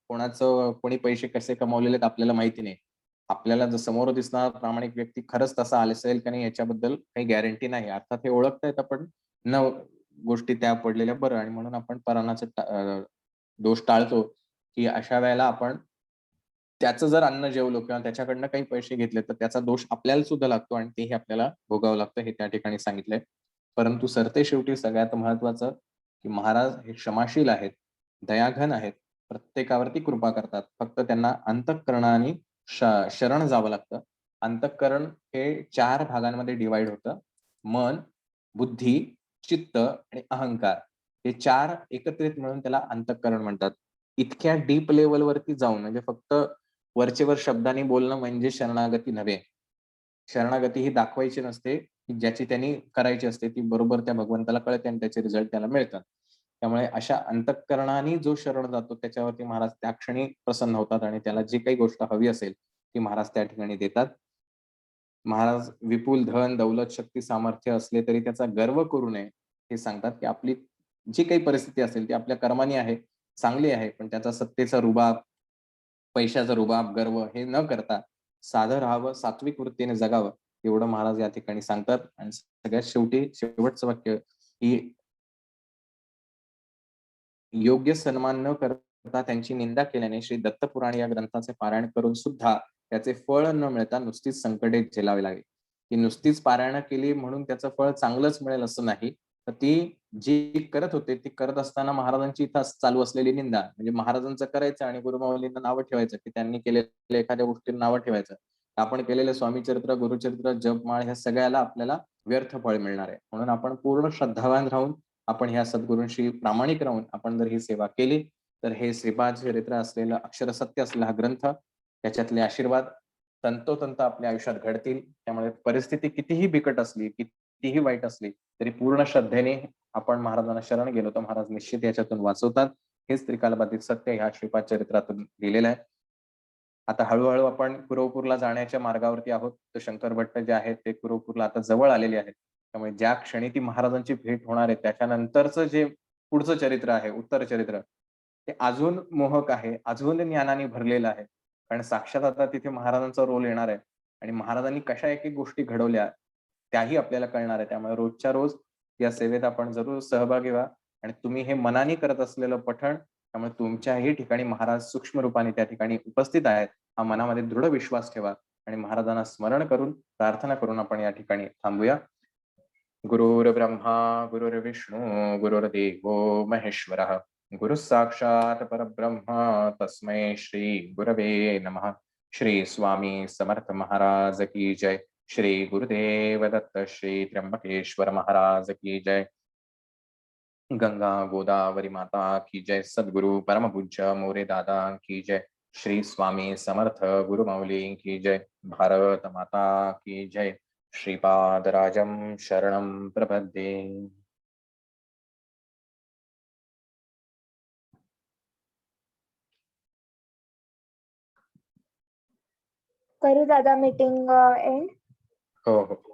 कोणी पैसे कसे कमावलेले आहेत आपल्याला माहिती नाही. आपल्याला जर समोर दिसणारा प्रामाणिक व्यक्ती खरंच तसा असेल का नाही याच्याबद्दल काही गॅरंटी नाही. अर्थात हे ओळखता येतं पण न गोष्टी त्या पडलेल्या बरं आणि म्हणून आपण पराನ್ನಾचा दोष टाळतो, की अशा वेळेला आपण त्याचं जर अन्न जेवलो किंवा त्याच्याकडनं काही पैसे घेतले, तर त्याचा दोष आपल्याला सुद्धा लागतो आणि तेही आपल्याला भोगावं लागतं, हे त्या ठिकाणी सांगितलंय. परंतु सरतेशेवटी सगळ्यात महत्त्वाचं, की महाराज हे क्षमाशील आहेत, दयाघन आहेत, प्रत्येकावरती कृपा करतात. फक्त त्यांना अंतःकरणाने शरण जावं लागतं. अंतःकरण हे 4 भागांमध्ये डिव्हाईड होतं. मन, बुद्धी, चित्त आणि अहंकार. हे 4 एकत्रित मिळून त्याला अंतःकरण म्हणतात. इतक्या डीप लेव्हलवरती जाऊन म्हणजे फक्त वरचेवर शब्दांनी बोलणं म्हणजे शरणागती नव्हे. शरणागती ही दाखवायची नसते. की ज्याची त्यांनी करायची असते ती बरोबर त्या भगवंताला कळते आणि त्याचे रिझल्ट त्याला मिळतात. त्यामुळे अशा अंतःकरणाने जो शरण जातो त्याच्यावरती महाराज त्या क्षणी प्रसन्न होतात आणि त्याला जी काही गोष्ट हवी असेल ती महाराज त्या ठिकाणी देतात. महाराज विपुल धन, दौलत, शक्ती, सामर्थ्य असले तरी त्याचा गर्व करू नये हे सांगतात, की आपली जी काही परिस्थिती असेल ती आपल्या कर्माने आहे, चांगली आहे, पण त्याचा सत्तेचा रुबाब, पैशाचा रुबाब, गर्व हे न करता साधं राहावं, सात्विक वृत्तीने जगावं एवढं महाराज या ठिकाणी सांगतात. आणि सगळ्यात शेवटी शेवटचं वाक्य, की योग्य सन्मान न करता त्यांची निंदा केल्याने श्री दत्तपुराण या ग्रंथाचे पारायण करून सुद्धा त्याचे फळ न मिळता नुसतीच संकटे झेलावी लागली. ती नुसतीच पारायण केली म्हणून त्याचं फळ चांगलंच मिळेल असं नाही. तर ती जी करत होते ती करत असताना महाराजांची इथं चालू असलेली निंदा म्हणजे महाराजांचं करायचं आणि गुरुमाऊलींना नावं ठेवायचं, की त्यांनी केलेल्या एखाद्या गोष्टींना नावं ठेवायचं. आपण केलेले स्वामीचरित्र, गुरुचरित्र, जपमाळ ह्या सगळ्याला आपल्याला व्यर्थ फळ मिळणार आहे. म्हणून आपण पूर्ण श्रद्धावान राहून आपण ह्या सद्गुरूंशी प्रामाणिक राहून आपण जर ही सेवा केली तर हे श्रीपाद चरित्र असलेलं अक्षरसत्य असलेला हा ग्रंथ त्याच्यातले आशीर्वाद तंतोतंत आपल्या आयुष्यात घडतील. त्यामुळे परिस्थिती कितीही बिकट असली, कितीही वाईट असली तरी पूर्ण श्रद्धेने आपण महाराजांना शरण गेलो तर महाराज निश्चित याच्यातून वाचवतात. हेच त्रिकालबाधित सत्य ह्या श्रीपाद चरित्रातून लिहिलेलं आहे. आता हळूहळू आपण कुरवपूरला जाण्याच्या मार्गावरती आहोत. तर शंकर भट्ट जे आहेत ते कुरवपूरला आता जवळ आलेले आहेत. त्यामुळे ज्या क्षणी ती महाराजांची भेट होणार आहे त्याच्यानंतरचं जे पुढचं चरित्र आहे, उत्तर चरित्र, ते अजून मोहक आहे, अजून ज्ञानाने भरलेलं आहे. कारण साक्षात आता तिथे महाराजांचा रोल येणार आहे आणि महाराजांनी कशा एक-एक गोष्टी घडवल्या त्याही आपल्याला कळणार आहे. त्यामुळे रोजच्या रोज या सेवेत आपण जरूर सहभागी व्हा आणि तुम्ही हे मनाने करत असलेलं पठण त्यामुळे तुमच्याही ठिकाणी महाराज सूक्ष्म रूपाने त्या ठिकाणी उपस्थित आहेत हा मनामध्ये दृढ विश्वास ठेवा आणि महाराजांना स्मरण करून प्रार्थना करून आपण या ठिकाणी थांबूया. गुरुर्ब्रह्मा गुरुर्विष्णू गुरुर्देवो महेश्वरः गुरु साक्षात परब्रह्म तस्मै श्री गुरवे नमः. श्री स्वामी समर्थ महाराज की जय. श्री गुरुदेव दत्त श्री त्र्यंबकेश्वर महाराज की जय. गंगा गोदावरी माता की जय. सद्गुरु परम पूज्य मोरे दादा की जय. श्री स्वामी समर्थ गुरु माऊली की जय. भारत माता की जय. श्रीपादराजं शरणं प्रपद्ये. करू दादा मीटिंग एंड. हो हो.